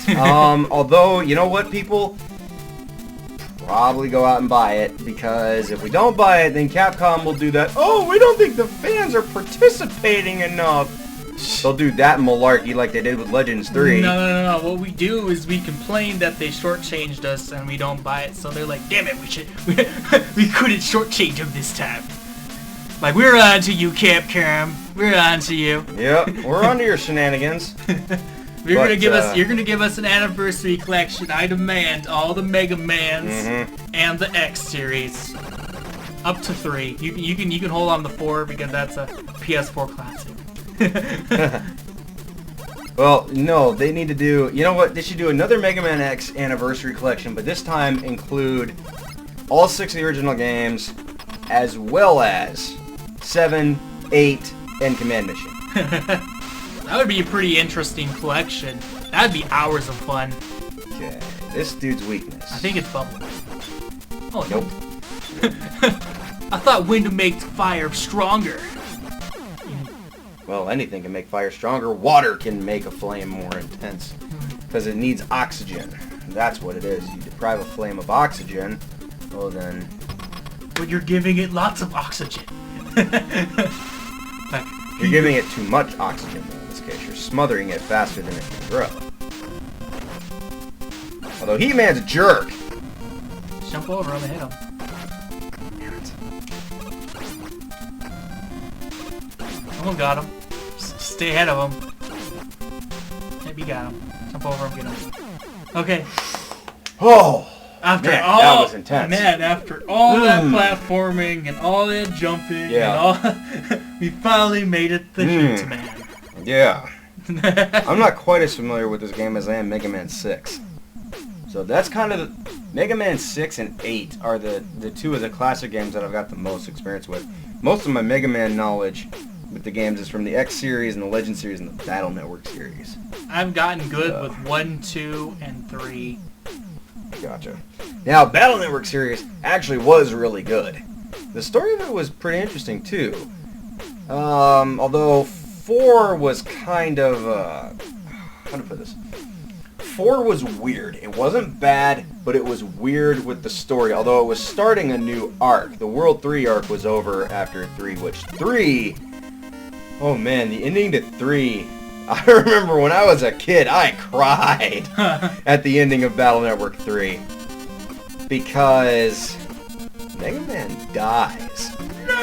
Although, you know what, people? Probably go out and buy it, because if we don't buy it, then Capcom will do that. Oh, we don't think the fans are participating enough. They'll do that malarkey like they did with Legends 3. No. What we do is we complain that they shortchanged us and we don't buy it, so they're like, damn it, we couldn't shortchange them this time. Like, we're on to you, Capcom. We're on to you. Yep, we're on to your shenanigans. You're gonna give us an anniversary collection. I demand all the Mega Mans and the X series, up to 3. You can hold on to 4 because that's a PS4 classic. Well, no, they need to do. You know what? They should do another Mega Man X anniversary collection, but this time include all 6 of the original games, as well as 7, 8, and Command Mission. That would be a pretty interesting collection. That'd be hours of fun. Okay, this dude's weakness. I think it's bubble. Oh, nope. I thought wind makes fire stronger. Well, anything can make fire stronger. Water can make a flame more intense. Because it needs oxygen. That's what it is. You deprive a flame of oxygen, well then... But you're giving it lots of oxygen. You're giving it too much oxygen, though, in this case. You're smothering it faster than it can grow. Although He-Man's a jerk. Jump over him and hit him. Damn it. Someone got him. Stay ahead of him. Maybe you got him. Jump over him, get him. Okay. Oh! That was intense. Man, after all that platforming and all that jumping, and all, we finally made it the Hitman. Yeah. I'm not quite as familiar with this game as I am Mega Man 6. So that's kind of... Mega Man 6 and 8 are the 2 of the classic games that I've got the most experience with. Most of my Mega Man knowledge with the games is from the X series and the Legend series and the Battle Network series. I've gotten good with 1, 2, and 3. Gotcha. Now, Battle Network series actually was really good. The story of it was pretty interesting, too. Although 4 was kind of, how to put this? 4 was weird. It wasn't bad, but it was weird with the story, although it was starting a new arc. The World 3 arc was over after 3, which 3... Oh man, the ending to 3... I remember when I was a kid, I cried at the ending of Battle Network 3. Because Mega Man dies. No!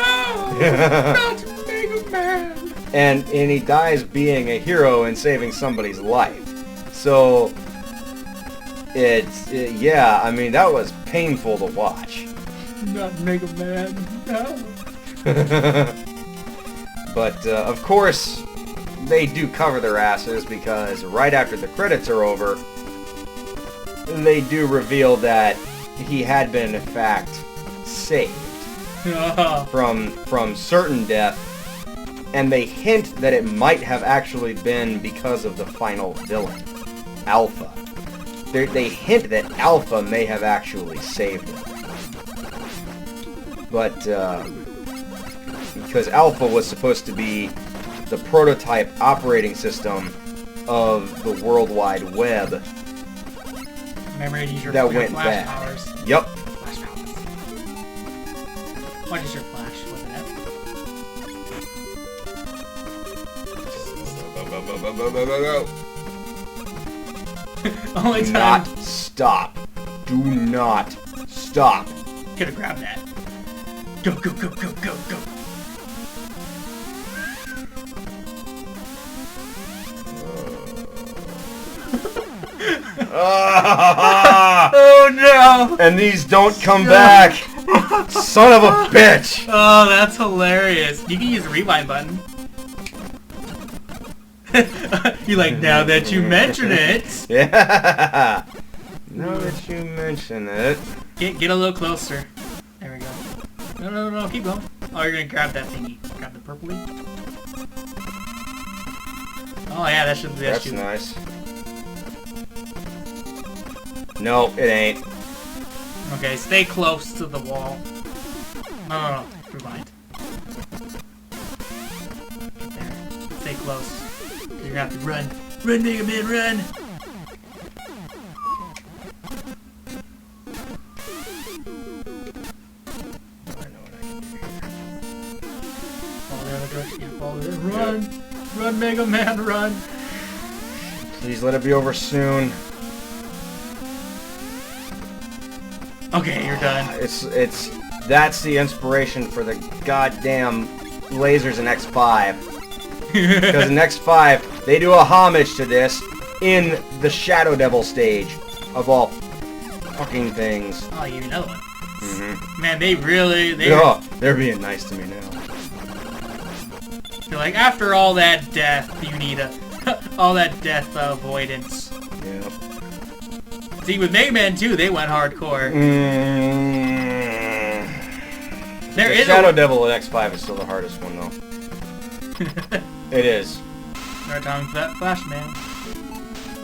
Not Mega Man! And he dies being a hero and saving somebody's life. So, yeah, I mean, that was painful to watch. Not Mega Man, no. But, of course... They do cover their asses because right after the credits are over, they do reveal that he had been in fact saved from certain death, and they hint that it might have actually been because of the final villain, Alpha. They hint that Alpha may have actually saved him. but because Alpha was supposed to be the prototype operating system of the World Wide Web. Remember to use your That went flash bad. powers. Yep. Flash powers. What is your flash? What's that? Only Do time. not stop. Do not stop. Could have grabbed that. Go, go, go, go, go, go. Oh no! And these don't come back. Son of a bitch. Oh, that's hilarious. You can use the rewind button. You're like, now that you mention it. Yeah. Now that you mention it. Get a little closer. There we go. No, no, no, keep going. Oh, you're gonna grab that thingy. Grab the purpley. Oh yeah, that should be That's nice. No, it ain't. Okay, stay close to the wall. No, no, no. Rewind. Get there. Stay close. You're gonna have to run. Run, Mega Man, run! Follow the other direction. Yeah, follow it. Run! Yep. Run, Mega Man, run! Please let it be over soon. Okay, you're done. That's the inspiration for the goddamn lasers in X5. Because in X5, they do a homage to this in the Shadow Devil stage of all fucking things. Oh, you another one. Mm-hmm. Man, they're being nice to me now. They're like, after all that death, you need all that death avoidance. Yeah. See, with MegaMan2, they went hardcore. There The is Shadow Devil at X5 is still the hardest one, though. It is. No time for that Flash Man.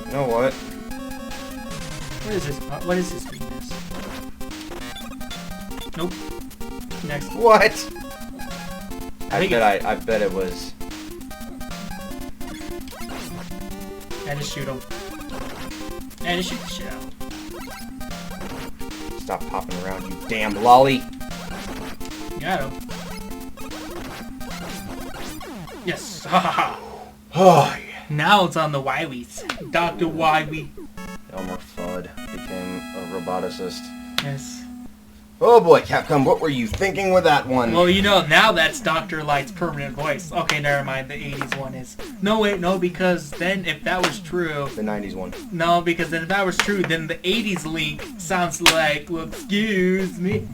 You know what? What is this? What is this weakness? Nope. Next. What? I think bet it was. And just shoot him. And just shoot the shit out. Stop popping around, you damn lolly. Got him. Yes. Ha ha ha. Oh, yeah. Now it's on the Wiwies. Dr. Wiwi. Elmer Fudd became a roboticist. Yes. Oh boy, Capcom, what were you thinking with that one? Well, you know, now that's Dr. Light's permanent voice. Okay, never mind. The 80s one is. No, wait, no, because then if that was true... The 90s one. No, because then if that was true, then the 80s Link sounds like, well, excuse me.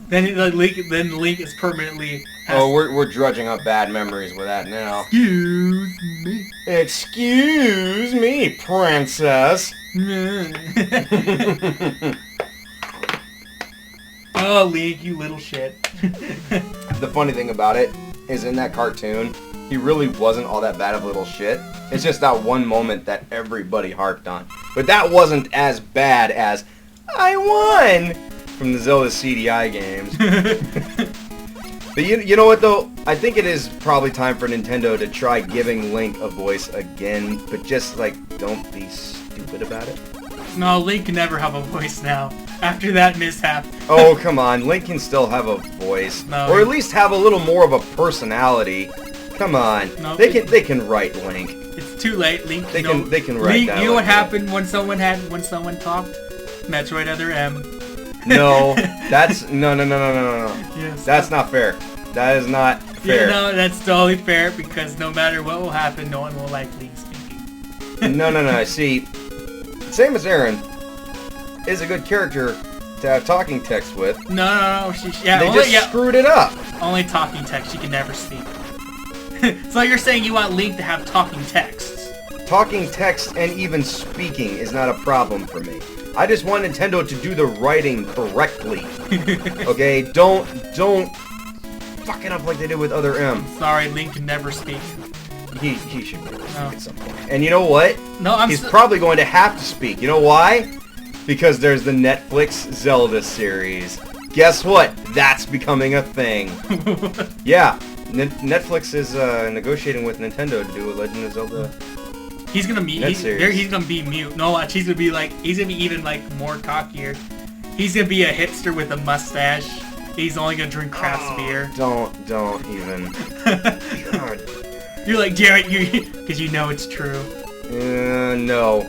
Then Link is permanently... Oh, we're drudging up bad memories with that now. Excuse me. Excuse me, princess. Oh, Link, you little shit. The funny thing about it is in that cartoon, he really wasn't all that bad of a little shit. It's just that one moment that everybody harped on. But that wasn't as bad as, I won! From the Zelda CDI games. But you know what though? I think it is probably time for Nintendo to try giving Link a voice again, but just like, don't be stupid about it. No, Link can never have a voice now. After that mishap. Oh, come on. Link can still have a voice. No. Or at least have a little more of a personality. Come on. No, they can write Link. It's too late, Link. They can write Link, that. you know what like happened when someone talked? Metroid Other M. No, that's no. Yes. That's not fair. That is not fair. You know, that's totally fair because no matter what will happen, no one will like Link speaking. No. See, Samus Aran is a good character to have talking text with. No. They just screwed it up. Only talking text. She can never speak. So you're saying you want Link to have talking text? Talking text and even speaking is not a problem for me. I just want Nintendo to do the writing correctly. Okay, don't fuck it up like they did with Other M. Sorry, Link can never speak. He should be able to speak No. at some point. And you know what? No, He's probably going to have to speak. You know why? because there's the Netflix Zelda series. Guess what? That's becoming a thing. Yeah, Netflix is negotiating with Nintendo to do a Legend of Zelda. He's gonna be he's gonna be mute. No, watch, he's gonna be even like more cockier. He's gonna be a hipster with a mustache. He's only gonna drink craft beer. Don't even. God. You're like, Jared, because you know it's true. No,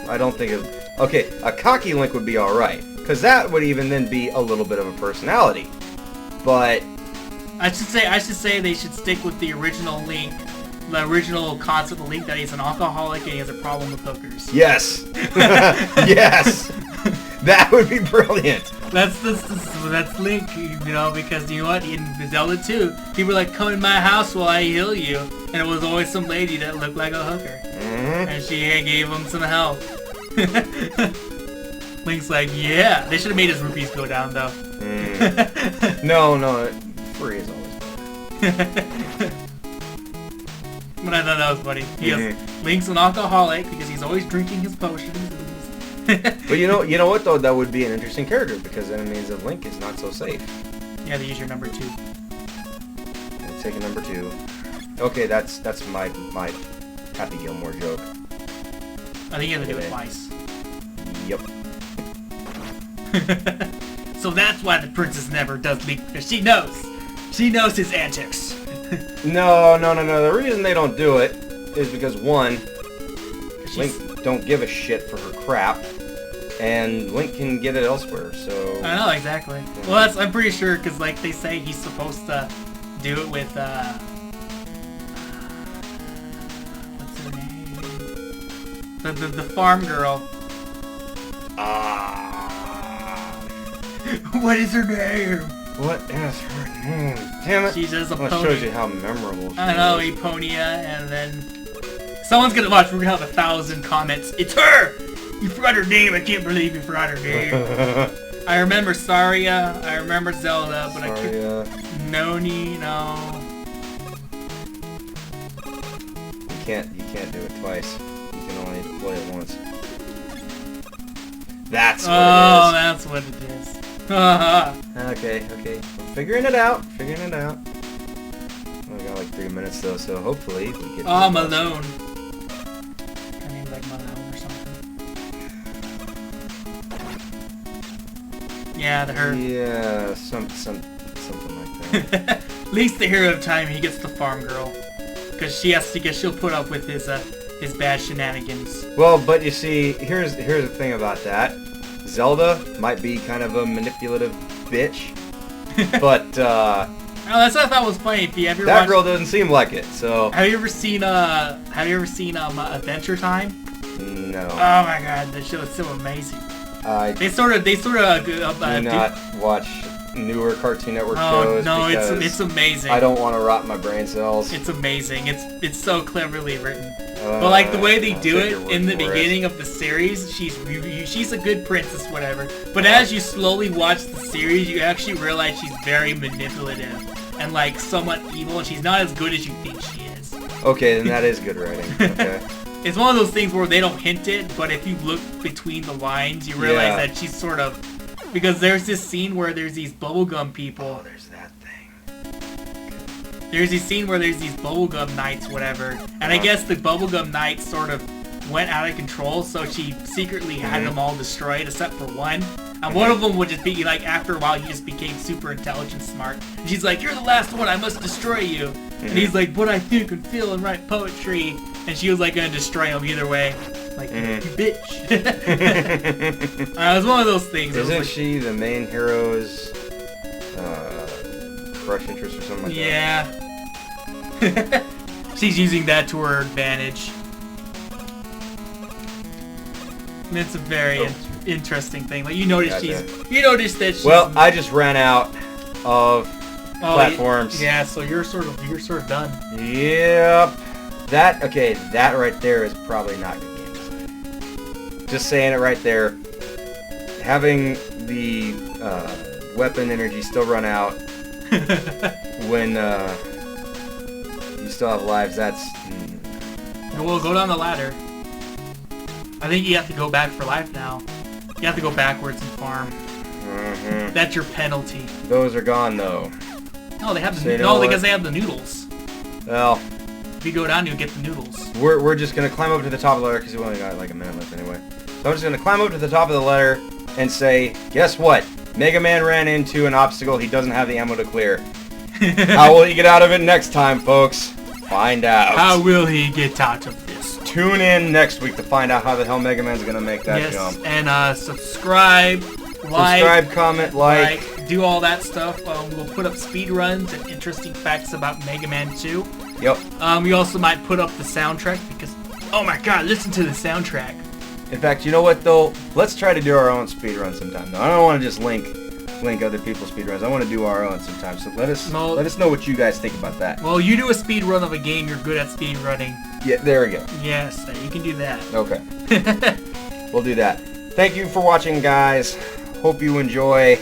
I don't think it. Okay, a cocky Link would be all right, because that would even then be a little bit of a personality. But I should say they should stick with the original Link, the original concept of Link, that he's an alcoholic and he has a problem with hookers. Yes, yes, that would be brilliant. That's Link, you know, because you know what? In Zelda 2, people were like, come in my house while I heal you, and it was always some lady that looked like a hooker, and she gave him some help. Link's like, yeah. They should have made his rupees go down, though. No, free is always better. But I thought that was funny. Link's an alcoholic because he's always drinking his potions. But you know what though? That would be an interesting character, because then it means that Link is not so safe. Yeah, they use your number 2. I'll take a number 2. Okay, that's my Happy Gilmore joke. I think you have to do it twice. Yep. So that's why the princess never does Link, because she knows his antics. No. The reason they don't do it is because, one, Link don't give a shit for her crap, and Link can get it elsewhere. So I know, exactly. Well, I'm pretty sure, because like they say he's supposed to do it with what's her name? The farm girl. What is her name? What is her name? Damn it! She's just a well, pony. It shows you how memorable she I know, is. Eponia, and then someone's gonna watch. We're gonna have 1,000 comments. It's her. You forgot her name. I can't believe you forgot her name. I remember Saria. I remember Zelda, but I can't. Noni, no. You can't do it twice. You can only play it once. That's what it is. Oh, that's what it is. Okay. I'm figuring it out. We got like 3 minutes though, so hopefully we get. Oh, Malone. Her name's like Malone or something. Yeah, her. Yeah, something like that. At least the hero of time, he gets the farm girl, because she'll put up with his bad shenanigans. Well, but you see, here's the thing about that. Zelda might be kind of a manipulative bitch, but oh, that's what I thought was funny. If you ever that girl doesn't seem like it. So have you ever seen Adventure Time? No. Oh my god, that show is so amazing. They sort of do not watch newer Cartoon Network shows. No, it's amazing. I don't want to rot my brain cells. It's amazing. It's so cleverly written. But like the way they do it in the beginning of the series, she's a good princess, whatever. But as you slowly watch the series, you actually realize she's very manipulative and like somewhat evil, and she's not as good as you think she is. Okay, then that is good writing. Okay. It's one of those things where they don't hint it, but if you look between the lines, you realize that she's sort of, because there's this scene where there's these bubblegum people. Oh, there's that thing. There's this scene where there's these bubblegum knights, whatever, and I guess the bubblegum knights sort of went out of control, so she secretly had them all destroyed except for one. And one of them would just be like, after a while, he just became super intelligent, smart. And she's like, "You're the last one. I must destroy you." And he's like, "But I think and feel and write poetry." And she was like gonna destroy him either way. Like, you bitch. It was one of those things. Isn't she the main hero's crush interest or something like that? Yeah. She's using that to her advantage. And it's a very interesting thing. Like, you notice that she's... Well, I just ran out of platforms. Yeah, so you're sort of done. Yep. That right there is probably not good game design. Just saying it right there. Having the weapon energy still run out when you still have lives, that's... Well, go down the ladder. I think you have to go back for life now. You have to go backwards and farm. Mm-hmm. That's your penalty. Those are gone though. No, they have So the you know what? because they have the noodles. Well, If you go down, you'll get the noodles. we're just gonna climb up to the top of the ladder because we only got like a minute left anyway. So I'm just gonna climb up to the top of the ladder and say, guess what? Mega Man ran into an obstacle he doesn't have the ammo to clear. How will he get out of it next time, folks? Find out. How will he get out of this? Tune in next week to find out how the hell Mega Man's gonna make that jump. And subscribe, like, Subscribe, comment, like. do all that stuff. We'll put up speed runs and interesting facts about Mega Man 2. Yep. We also might put up the soundtrack because, oh my god, listen to the soundtrack. In fact, you know what though? Let's try to do our own speedrun sometime. Though I don't want to just link other people's speedruns. I want to do our own sometime. So let us know what you guys think about that. Well, you do a speed run of a game you're good at speed running. Yeah, there we go. Yes, you can do that. Okay. We'll do that. Thank you for watching, guys. Hope you enjoy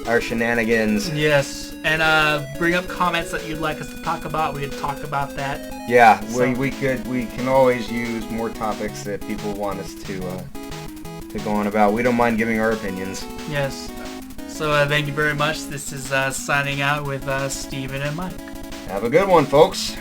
our shenanigans. Yes, and bring up comments that you'd like us to talk about. We'd talk about that. Yeah, we can always use more topics that people want us to go on about. We don't mind giving our opinions. Yes. So thank you very much. This is signing out with Steven and Mike. Have a good one, folks.